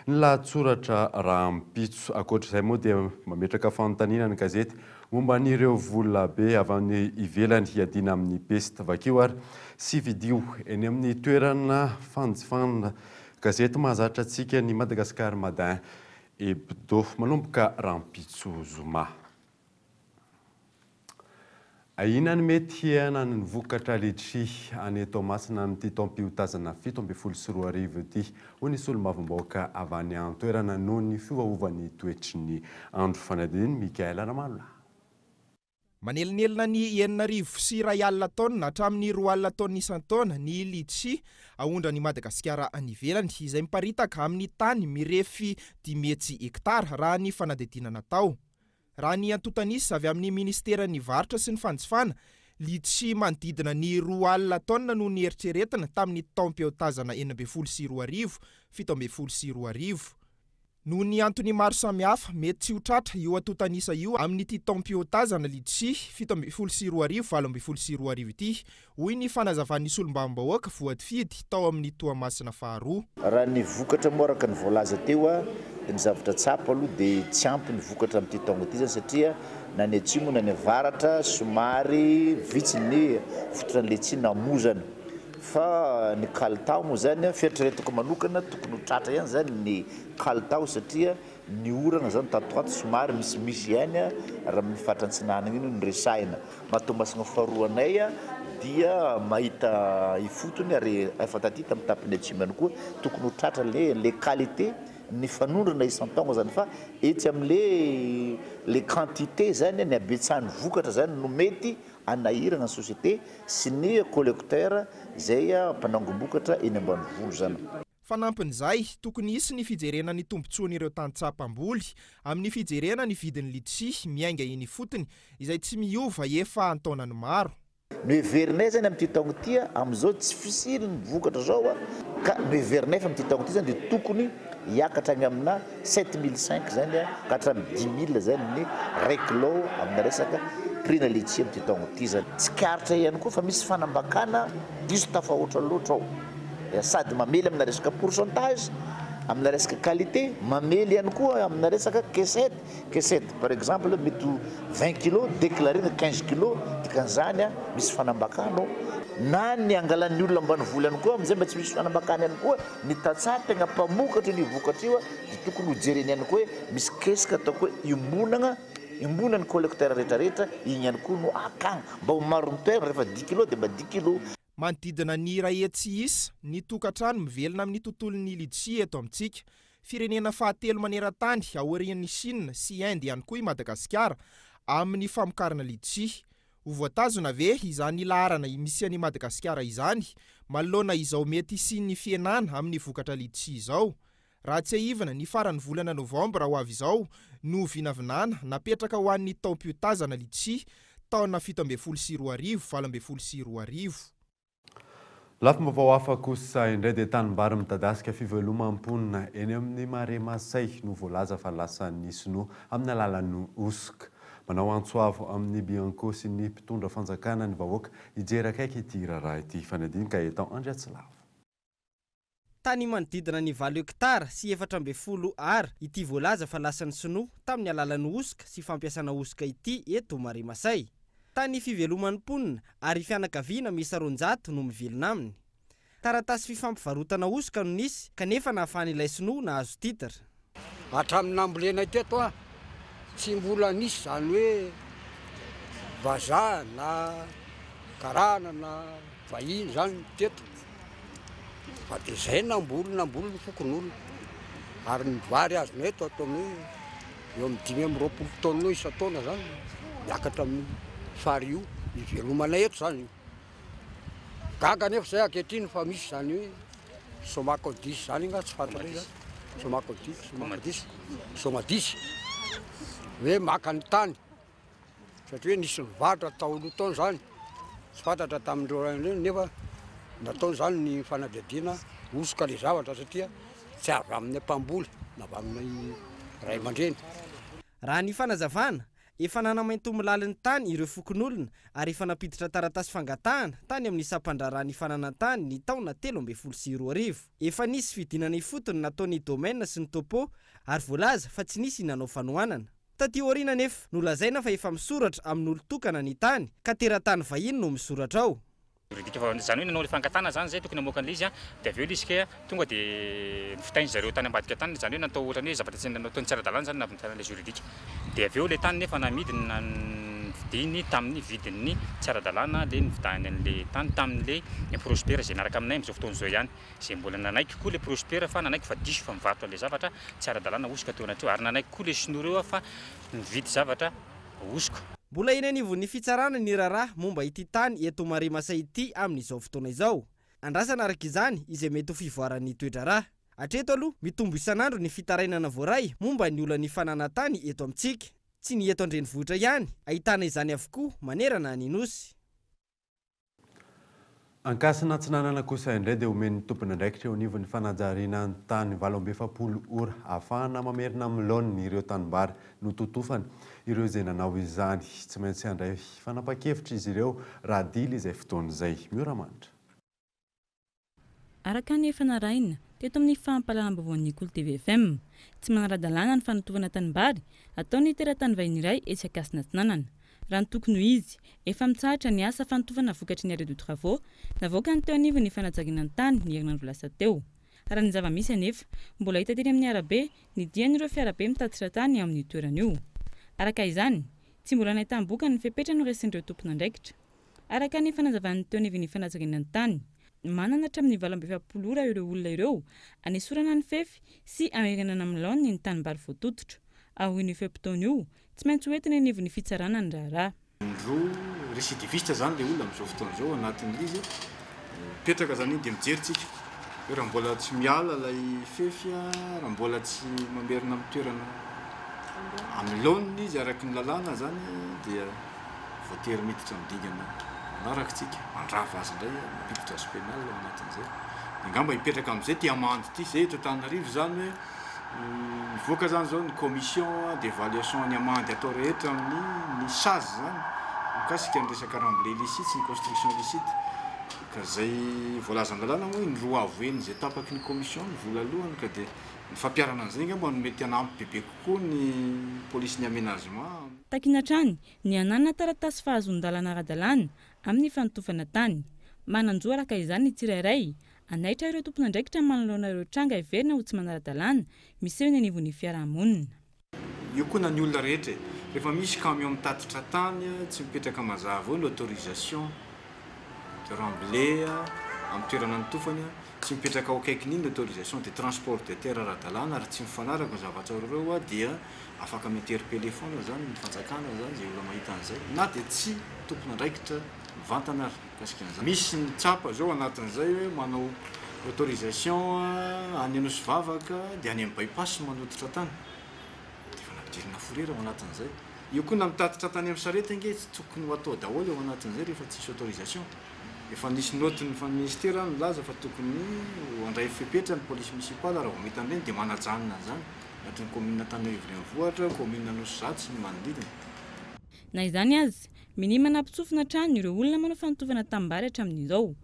ny lahatsoratra Rampitso. Ankoatr'izay moa dia mametraka fanontaniana ny gazety momba n'ireo vola be avy any ivelany hiadina amin'ny pesta vakio ary sy vidio eny amin'ny toerana fanjifana. Gazety mahazatra antsika ny Madagascar Matin Hebdo. Manomboka Rampitso Zoma. Aina ny mety hiainany ny vokatra letchi any Tomasina n'ity taom-piotazana 7,4 ity ho nisy olo-mavomboaka avy any an-toerana noho ny fiovaovan'ny toetry ny andro fanadiny. Mikael Ramalola. Manelinelina ny 9,000 tonna hatramin'ny 2 tonna isan-taona ny litchi ahondrany Madagasikara any ivelany, izay miparitaka amin'ny tany mirefy 10 hektara raha ny fanadidina natao. Raha ny antotanisy avy amin'ny ministeran'ny varotra sy ny fanjifana, litchi manodidina ny 2 tonna no nieritreretina tamin'ny taom-piotazana 2022 7,2. Noho ny antony maro samihafa, mety tsy ho tratra io antotanisa io amin'ity taom-piotazana litchi 7,2 8,2 ity, hoy ny fanazavan'ny solombavam-bahoaka voafidy tao amin'ny Toamasina faharoa. Raha ny vokatra moraka ny voalaza teo ny zavatra tsapa aloha dia tsy ampy ny vokatra amin'ity taongo ity zany satria na ny atsimo na ny avaratra somary vitsy ny fototrany letchi namozana. Fa ny kalitao moa zany fieritreretako manokana tokony ho tratra ihany zany ny kalitao satria ny orana zany tatoato somary misy ihany raha amin'ny fatrantsinanana iny no resahina. Matomasina faharoanay dia mahita ifotony ary efa taty tamin'ny tapiny atsimo ihany koa tokony ho tratra le qualité ny fanondrana isan-taogno zany fa etsy amin'le le quantité zany ny abetsahany vokatra zany no mety anahirana ny société sy ny collecteur izay mpanangom-bokatra eny ambanivolo zany. Fanampin'izay, tokony hisy ny fijerena ny tombontsoan'ireo tany-tsapam-boly amin'ny fijerena ny vidin'ny litchi miainga eny fotony izay tsy miova efa an-taonany maro. No heverinay zany amin'ity taongo ity amin'izao tsy fisily ny vokatra zao ka no heverinay fa amin'ity taongo ity zany dia tokony hiakatra any amina 7,500 zany ka hatramin'ny 10,000 zany ny 1 kilo amina resaka prix-na litchi amin'ity taongo ity zany. Tsy karitra ihany koa fa misy fanambakana diso tafahoatra loatra ao, sady mamely amina resaka pourcentage, amina resaka qualité, mamely ihany koa amina resaka kesety. Par exemple mety 20 kilo déclaré 15 kilo dikan'izany misy fanambakana na ny angalan'ny olona ambanivolo ihany koa amizay mba tsy misy fanambakana ihany koa ny tatsara tegna mpamokatra ny vokatra io dia tokony ho jereny ihany koa hoe misy kesika ataoko hoe imbonany collecteur rehetrarehetra igny ihany koa no akagny mba ho maro ny toerana rehefa 10 kilo dia mba 10 kilo. Manodidina ny raetsy isa ny tokantrano mivelona amin'ny tontolon'ny litchi eto amintsika. Firenena fahatelo maneran-tany aorian'ny Chine sy Inde ihany koa i Madagasikara amin'ny famokarana litchi. Ho voatazona ve izany laharana misy any Madagasikara izany manoloana izao mety sy ny fienana amin'ny vokatra litchi izao. Raha tsy aivana ny farany volana Novambra ho avy izao no vinavinana napetraka ho an'ny taom-piotazana litchi taona 7,2 8,2. Lafim-baovao hafa kosa indray dia tanimbary mitadasika fivelomam-ponina eny amin'ny mare masay no voalaza fa lasa nisy no amin'ny alalan'ny osoka. Manao antsoavo amin'ny Bianco sy ny mpitondra fanjakana ny vahoaka hijery akaiky ity raharaha ity fanadinka etan Andriatsilavo. tany manodidina ny 20 hektara sy 440 ara ity voalaza fa lasan'ny sinoa tamin'ny alalan'ny osika sy fampiasana osika ity eto Marimasay. Tany fiveloman'ny mponina ary fianakaviana misy 400 no mivelona aminy. Taratasy fifampivarotana osika no nisy kanefa nahafahan'ilay sinoa nahazo titra. Hatramin'ny ambolena teto tsy mbola nisy zany hoe vazaha na karana na vahiny zany teto. Fa dia izay nambolona fokon'olona ary ny vary azonay eto atao hoe eo amin'ny 5-20 taona isa-taona zany miakatra amin'ny fary io ivelomanay eto zany io. Gaga nefa izay ankehitriny fa misy zany hoe somako 10 zany nga tsy fantatra zany. Somako 10, somadisy hoe maka ny tany satria nisy nivarotra taolo taona zany tsy fantatra tamindreo reny nefa nataony zany ny fanadihadiana osika le zavatra satria tsy avy amin'ny mpamboly na avy amin'ny ray aman-dreny. Raha ny fanazavana efa nanamainto milaliny tany ireo fokon'olona ary efa napiditra taratasy fangatahana tany amin'ny sampandrarany fananantany ny taona 2012. Efa nisy fidinana ifotony nataony domaine sy ny topo ary voalaza fa tsy nisy nanao fanohanana. Taty aoriana nefa nolazaina fa efa misoratra amin'ny olon-tokana ny tany ka teratany vahiny no misoratra ao. Zany hoe nanao le fangatana zany zay tokony hamoakana izy dia avy eo ilay izy tonga dia fitainy zareo tany ambadika tany zany hoe natao ohatrany hoe zavatra tsy nataony tsara dalàna zany navitan'ilay juridika. Dia avy eo ilay tany nefa namidina vidiny tamin'ny vidin'ny tsara dalàna le nivitahany an'ilay tany tamin'ilay prospera izay naraka aminay amin'izao fotoana izao ihany. Izay mbola nanaiky koa le prospera fa nanaiky fa diso fa mivarotra an'ilay zavatra tsara dalàna osika teo anatreo ary nanaiky koa le sinoa fa nividy zavatra osika. Mbola eny anivon'ny fitsarana ny raharaha momba ity tany eto Marimasay ity amin'izao fotoana izao. Andrasana araka izany izay mety ho fivoaran'ny toetra raha. Hatreto aloha mitombo isan'andro ny fitarainana voaray momba ny olana ny fananantany eto amintsika. Tsy ny eto an-drenivohitra ihany, ahitana izany avokoa manerana ny nosy. Ankasina tsy nanana kosa indray dia omeny tompona ndraikitra eo anivon'ny fanajariana ny tany 820 ora ahafahana mamerina amin'ny laoniny ireo tanimbary no totofany. Ireo izay nanao izany tsy maintsy handray fanapa-kevitra izy ireo raha dily izay fotoana izay. Mioramandra. Araka ny efa naraina teto amin'ny fampalalam-baovao Nicole TV FM, tsy manara-dalàna ny fanotovana tanimbary ataony teratany vahiny iray etsy Ankasina Atsinanana. Raha ny tokony izy efa mitsahatra ny asa fanotovana vokatry ny arrêt de travaux navoaka ny teo anivon'ny fanajariana ny tany ny herinandro lasa teo. Raha ny zava-misy anefa mbola hita teny amin'ny arabe ny dian'ireo fiarabe mitatitra tany amin'ny toerana io. Araka izany tsy mbola nahitany boka ny fepetra no resin'ireo tompona andraikitra. Araka ny fanazavany teo anivon'ny fanajariana ny tany manana hatramin'ny 820 ora ireo olona ireo anesorana ny fefy sy amerenana amin'ny laoniny ny tanimbary voatototra. Ao iny fepitaony io tsy maintsy hoentina anivon'ny fitsarana ny raharaha. Ndro récidiviste zany le olona amin'izao fotoana izao anatin'izy petraka zany dia mijeritsika hoe raha mbola tsy miala ilay fefy raha mbola tsy mamerina amin'ny toerana amin'ny laoniny izy araky ny lalàna zany dia voatery miditra midingana manarakitsika mandrava azy indray mipiditra azo pénal ao anatin'izay. Angamba hipetraka amin'izay tia mandy ity zay eto Antananarivo zany hoe mivoaka zany zao ny commission d'évaluation ny amande atao rehetra amin'ny SAZ zany mikasika ny resaka remblai illicite sy ny construction illicite ka zay voalaza an-dalàna moa ny roa avoeny zay tapaky ny commission ny vola alohany ka dia ny fampiarana an'izay ngamba no mety hanampy bebe kokoa ny polisy ny aménagement. Takinantrany ny anana taratasy fahazon-dalàna ara-dalàna amin'ny fanotovana tany. Mananjo araka izany ny tsirairay anaitra ireo tompona ndraikitra manoloana ireo tranga iverina ho tsy manara-dalàna miseho ny anivon'ny fiarahamonina. Io koa na ny olona rehetra rehefa misy camion mitatitra tany tsy mipetraka mazava eo ny autorisation de remblai amin'ny toerana nitofany tsy mipetraka ao akaikin'iny autorisation de transport de terre ara-dalàna ary tsy mifanaraka ny zavatra ireo dia afaka mi-interpellé foana zany ny fanjakana zany zay olona mahita an'izay na dia tsy tompona ndraikitra mivantana ary mikasikan'izany. Misy ny tsapa zao anatin'izay hoe manao autorisation any anosy vavaka dia any amin'ny bypass manoditra tany dia efa nampidirina forera ao anatin'izay. Io koa na mitatitra tany amin'ny sarety nge tsy tokony ho atao daholo ao anatin'izay rehefa tsisy autorisation. Efa nisy note ny ministera milaza fa tokony handray fepetra ny polisy municipale raha vao mahita an'ireny dia manajanona zany anatin'ny commune Antananarivo renivohitra, commune Anosy sy ny manodidina. Na izany azy, mini manampitsofina trano ireo olona manao fanotovana tanimbary hatramin'izao.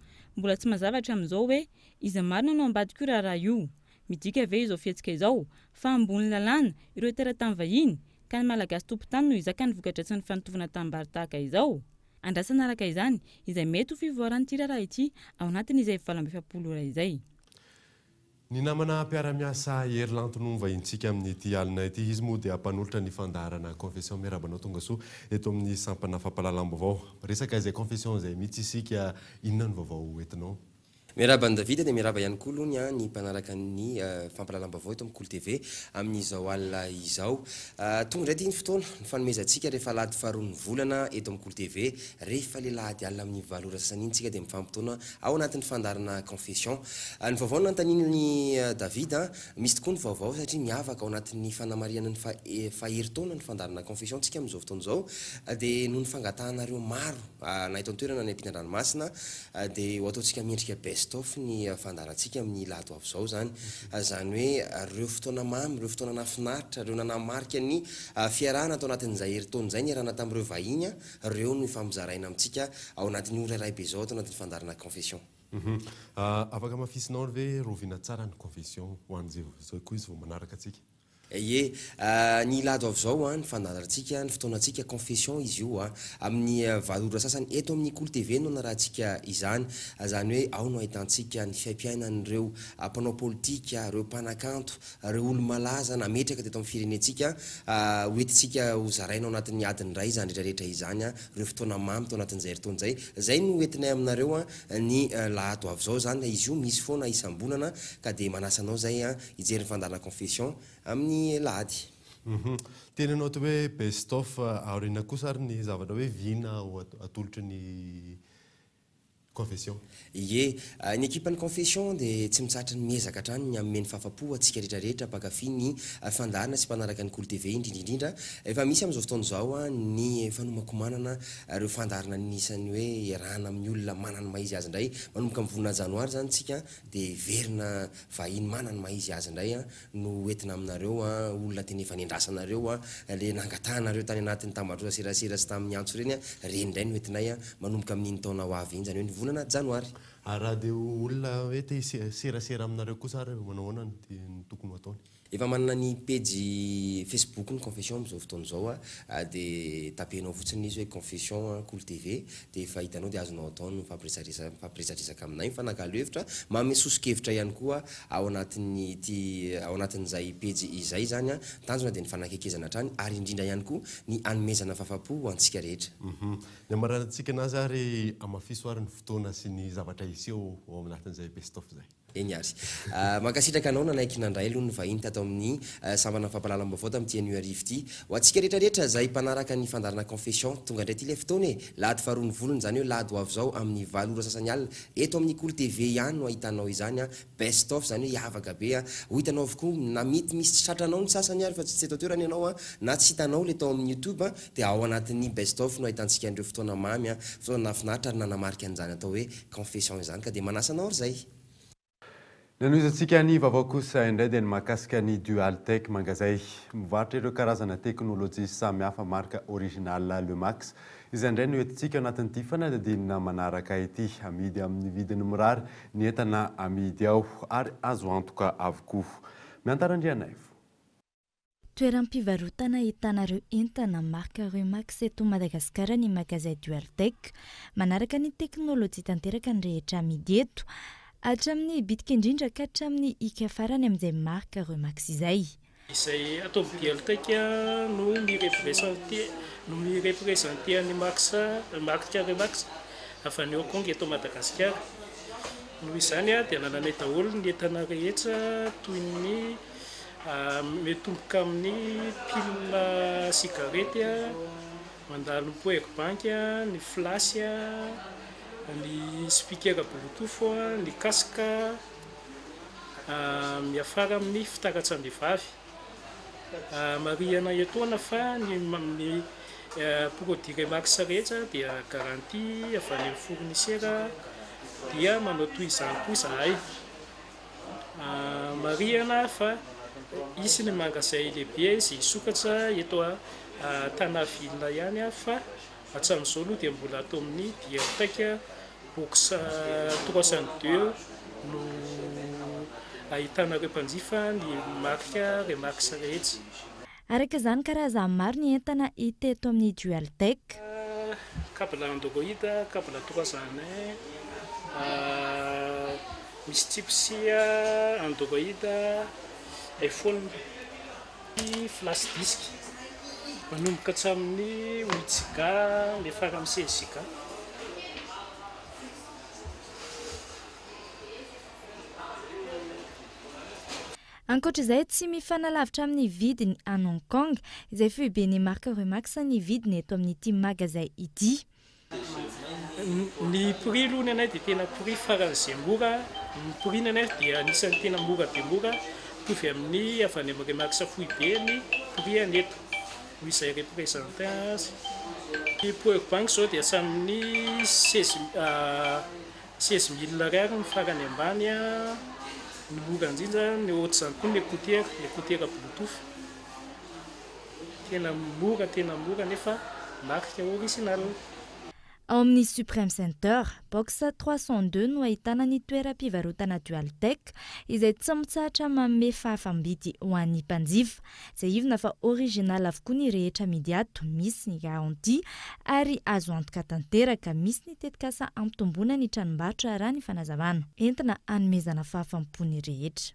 mbola tsy mazavatra amin'izao hoe iza marina no ambadika io raha io. Midika ve izao fihetsika izao fa ambony lalàna ireo teratany vahiny ka ny malagasy tompon-tany no izaka ny vokatra tsy ny fanotovana tanimbary tahaka izao. Andrasana araka izany izay mety ho fivoaran'ity raharaha ity ao anatin'izay 700 izay. Ny namana mpiara-miasa Herlanto no vahintsika amin'ity alina ity izy moa dia mpanolotra ny fandaharana confession miarabanao tonga soa eto amin'ny sampana fampahalalam-baovao. Resaka izay confession izay mihitsy isika inona ny vaovao entinao? Miraba David dia miraba ihany koa aloha ny mpanaraka ny fampahalalam-baovao eto amin'ny Cool TV amin'izao alina izao. Tonga indray ity ny fotoana ny fanomezantsika rehefa lahady faharoa ny volana eto amin'ny Cool TV rehefa le lahady alina amin'ny valora sasany iny tsika dia mifampitoana ao anatin'ny fandaharana confession. Ny vaovao nantaniny David misy tokoa ny vaovao satria miavaka ao anatin'ny fanamariana ny faheritaona ny fandaharana confession tsika amin'izao fotoana izao dia noho ny fangatahanareo maro na eto an-toerana ny ampita-dranomasina dia ho ataontsika miendrika best-of ny fandaharantsika amin'ny lahady avy izao zany. Zany hoe reo fotoana mamy, reo fotoana nafinaritra, reo nanamarika ny fiarahana atao anatin'izay heritaona izay ny arahana tamin'ireo vahiny reo no famizaraina amintsika ao anatin'ny ora iray be izao atao anatin'ny fandaharana confession. Afaka mafisinao ve rovina tsara ny confession ho an'izay koa izy vao manaraka atsika? Ye, ny lado avy izao ny fandaharantsika ny fotoanantsika confession izy io amin'ny valora sasany eto amin'ny Cool TV no narahantsika izany. Zany hoe ao no ahitantsika ny fiaimpiainan'ireo mpanao politika, ireo mpanakanto, ireo olo malaza nametraka teto amin'ny firenentsika hoentintsika ho zaraina ao anatin'ny adiny iray izany rehetrarehetra izany ireo fotoana mamy tao anatin'izay heritaona izay. Zay no entinay aminareo ny lahado avy izao zany. Izy io misy foana isam-bolana ka dia manasanao zay hijery ny fandaharana confession amin'ny lahady. Tena anao to hoe best of aoriana kosa ary ny zavatra hoe vina atolotry ny confession. Ye, ny ekipan'ny confession dia tsy mitsatra ny miezaka hatrany ny ameny fahafapo atsika rehetrarehetra mpakafy ny fandaharana sy mpanaraka ny Cool TV indrindrindrindra. Efa misy amin'izao fotoana izao ny fanomakomanana ireo fandaharana nisan'ny hoe rahana amin'ny olona manana maizy azy indray manomboka amin'ny volana janoary zany tsika dia verina vahiny manana maizy azy indray no entina aminareo olona teny efa niandrasanareo le nangatahanareo tany anatin'ny tambatrosa serasera sy tamin'ny antso reny reny indray no entinay manomboka amin'iny taona ho avy iny zany hoe ny volana janoary. Raha dia olona hoe te serasera aminareo kosa ary manahoana ny tokony ataony? Efa manana ny page Facebook ny confession amin'izao fotoana izao dia tapenao fotsiny izy hoe confession Cool TV dia efa hitanao dia azonao atao no fampiresadresaka aminay mifanakalo hevitra manome sosokevitra ihany koa ao anatin'izay page izay zany tanjona dia ny fanakekezana hatrany ary indrindra ihany koa ny anomezana fahafapo ho antsika rehetra. Ny amarantsika anazy ary amafiso ary ny fotoana sy ny zavatra iseho ao anatin'izay best of izay. Eny ary. Mankasitraka anao nanaiky nandray aloha ny vahiny tato amin'ny sambana fampahalalam-baovao tamin'ity anio-arivo ity. Ho antsika rehetrarehetra izay mpanaraka ny fandaharana confession tonga indray ity ilay fotoana lahady faharoa ny volony zany hoe lahady ho avy izao amin'ny valora sasany alina eto amin'ny Cool TV ihany no ahitanao izany best of zany hoe hiavaka be ho hitanao avokoa na mety misy tsy tratranao ny sasany ary fa tsy eto toerana ianao na tsy hitanao le tao amin'ny YouTube dia ao anatin'ny best of no ahitantsika an'ireo fotoana mamy fotoana nafinaritra ary nanamarika an'izany atao hoe confession izany ka dia manasanao ary zay. Nanoizatsika ny vaovao kosa indray dia ny mahakasika ny Dualtech mangazay mivarotra ireo karazana teknôlôjia samihafa marka original Lemax. Izay indray no entintsika anatin'ity fanadinana manaraka ity amidy amin'ny vidiny mirary ny entana amidy ao ary azo antoka avokoa. Miantarandrianay. Toeram-pivarotana ahitanareo entana marka Remax eto Madagasikara ny magazay Dualtech manaraka ny teknôlôjia tanteraka ny rehetra amidy eto. Hatramin'ny bitika indrindra ka hatramin'ny ika farany amin'izay marka Remax izay. Izay atao Dualtech no mirepresenté ny marka Remax avy any Hong-Kong eto Madagasikara. Noho izany dia nananay daholo ny entana rehetra toy ny metomboka amin'ny pile sigarety mandalo power bank ny flash ny speaker bluetooth ny casque miafara amin'ny fitaratram-behivavy marihana etoana fa ny produit Remax rehetra dia garantie avy any amin'ny fournisseur dia manao toy izany koa izahay marihana fa isy ny mangazay lehibe izay sokatra eto Tanaville ihany fa hatramin'izao aloha dia mbola atao amin'ny Dualtech box 302 no ahitanareo mpanjifa ny marka Remax rehetra. Araka izany karazany maro ny entana hita eto amin'ny Dualtech. Câble Android, câble 301, misy chipsia Android, iPhone, flash disk. Manomboka hatramin'ny 8 giga, le farany 16 giga. Ankoatr'izay tsy mifanalavitra amin'ny vidiny any Hong Kong, izay fehibeny marque Remax ny vidiny eto amin'ity magazay ity. Ny prix aloha anay dia tena prix faran'izay mora. Ny prix anay dia anisan'ny tena mora be mora. Mitovy amin'ny avy any amin'ny Remax fohy be ny prix aneto. Hoy izay représenté azy. Ny powerbank zao dia hatramin'ny 16 000 ariary ny farany ambany. Ny mora indrindra ny ohatr'izany koa ny écouteur Bluetooth. Tena mora nefa marque original. Ao amin'ny Supreme Center, box 302 no ahitana ny toeram-pivarotana Dualtech izay tsy mitsahatra manome fahafam-bidy ho an'ny mpanjifa. Izay ivona fa original avokoa ny rehetra amidy ato, misy ny garantie ary azo antoka tanteraka, misy ny tetikasa ampitomboana ny tranombarotra raha ny fanazavana entina hanomezana fahafam-pony rehetra.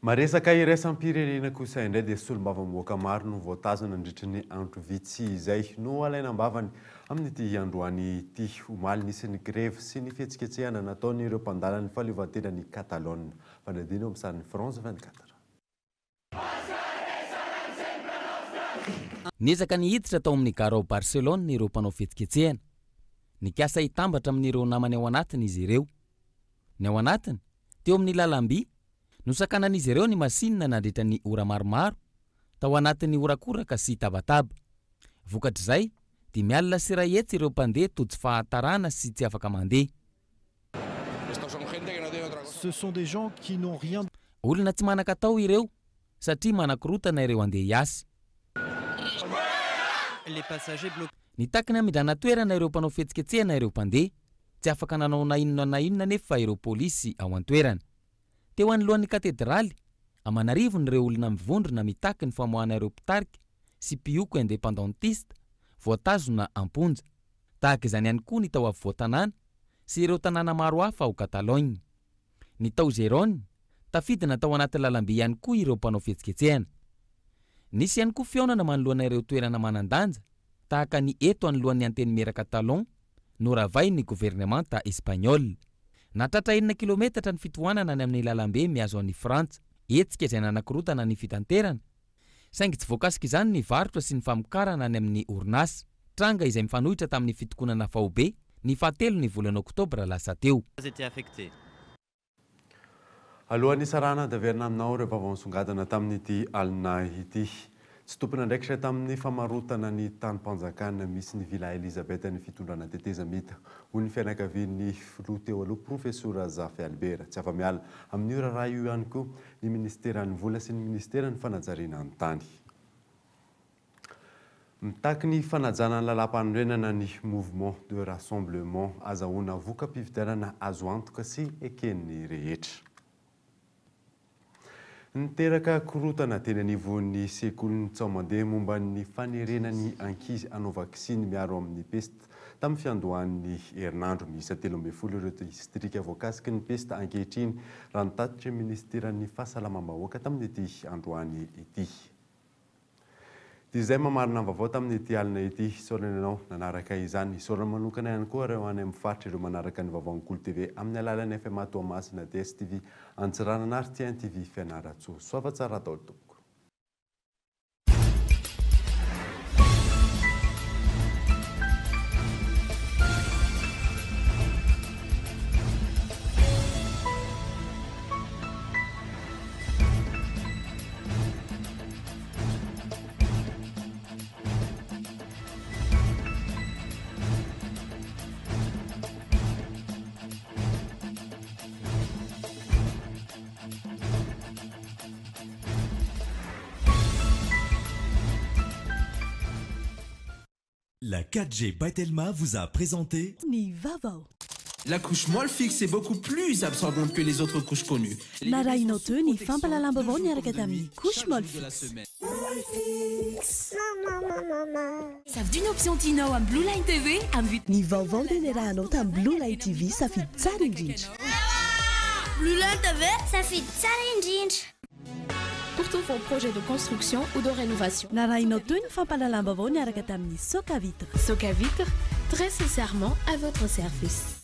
Maresaka iraisam-pirenena kosa indray dia solombava-moaka maro no voatazana nandritra ny andro vitsy izay no alainam-bavany amin'ity androany ity. Omaly nisy ny grève sy ny fihetsiketsehana nataon'ireo mpandala ny fahaleovantena ny Catalogne. Fanadino amin'ny sariny France 24. Niezaka nihiditra tao amin'ny gara ao Barcelone ireo mpanao fihetsiketsehana. Nikasa hitambatra amin'ireo namany ao anatiny izy ireo. Ny ao anatiny, teo amin'ny lalamby, nosakanan'izy ireo ny masinina nandritra ny ora maromaro, tao anatin'ny orakoraka sy tabataba. Vokatr'izay, dia mialina sirahetsy ireo mpandeha tojo fahatarana sy tsy afaka mandeha. Ce sont des gens qui n'ont rien. Olona tsy manan-katao ireo, satria manan-korotana ireo andeha hiasa. Les passagers bloqués. Nitakina mindrana toerana ireo mpanao fihetsiketsehana ireo mpandeha, tsy afaka nanao na inona nefa ireo polisy ao an-toerana. Teo anoloan'ny katedraly, amanarivon'ireo olona mivondrona mitaky ny famoahana ireo mpitarika sy mpioko independantista voatazona amponja. Tahaka izany ihany koa ny tao afovoan-tanàna sy ireo tanàna maro hafa ao Catalogne. Ny tao Gérone, tafidina tao anaty lalambe ihany koa ireo mpanao fihetsiketsehana. Nisy ihany koa fiaonana manoloana ireo toerana manan-danja, tahaka ny eto anoloan'ny anteny meraka Talon, noravain'ny gouvernemanta Espagnol. Natratra 9 kilometatra ny fitohanana ny amin'ny lalambe miazo an'i Frantsa, hetsika izay nanankorotana ny fitanterana. Saingy tsy voakasika izany ny varotra sy ny famokarana any amin'ny orinasa. Tranga izay mifanohitra tamin'ny fitokonana faobe, ny fahatelo ny volana Oktobra lasa teo. Alohan'ny sarana daverina aminao ireo vaovao nisongadina tamin'ity alina ity. Tsy tompona ndraikitra tamin'ny famarotana ny tany-panjakana misy ny Villa Elisabeth ny fitondrana teteza mita. Hoy ny fianakavian'ny filoha teo aloha profesora Zafy Albert. Tsy afa-miala amin'ny ora raha io ihany koa ny ministeran'ny vola sy ny ministeran'ny fanajariana ny tany. Mitaky ny fanajana ny lalam-panorenana ny mouvement de rassemblement azahoana voka-pifidianana azo antoka sy eken'ny rehetra. Niteraka korotana teny anivon'ny sekoly Tsaomandeha momba ny fanerenan'ny ankizy hanao vaksiny miaro amin'ny pesta tamin'ny fiandohan'ny herinandro. Miisa 13 ireo distrika voakasiky ny pesta ankehitriny raha nitatitra ministeran'ny fahasalamam-bahoaka tamin'ity androany ity. Izay mamarina vaovao tamin'ity alina ity, saorana ianao nanaraka izany. Saorana manokana ihany koa ireo any amin'ny faritra ireo manaraka ny vaovao Ankolo TV amin'ny alalan'ny FM Toamasina DSTV Antsiranana ary TN TV Fianaratsoa. Soava tsara daholo tompoko. La 4G by Telma vous a présenté Nivavo. La couche molle fixe est beaucoup plus absorbante que les autres couches connues. Narainoto ni fampalalam-baovao niaraka tamin'ny couche molle fixe. Savy d'une option Tinao am Blue Line TV Ny vaovao dia niarahanao tamin'ny Blue Line TV safidy tsara indrindra. Blue Line TV safidy tsara indrindra. Pour tous vos projets de construction ou de rénovation. Narahinao toy ny fampalalam-baovao niaraka tamin'ny Soca Vitre. Soca Vitre, très sincèrement à votre service.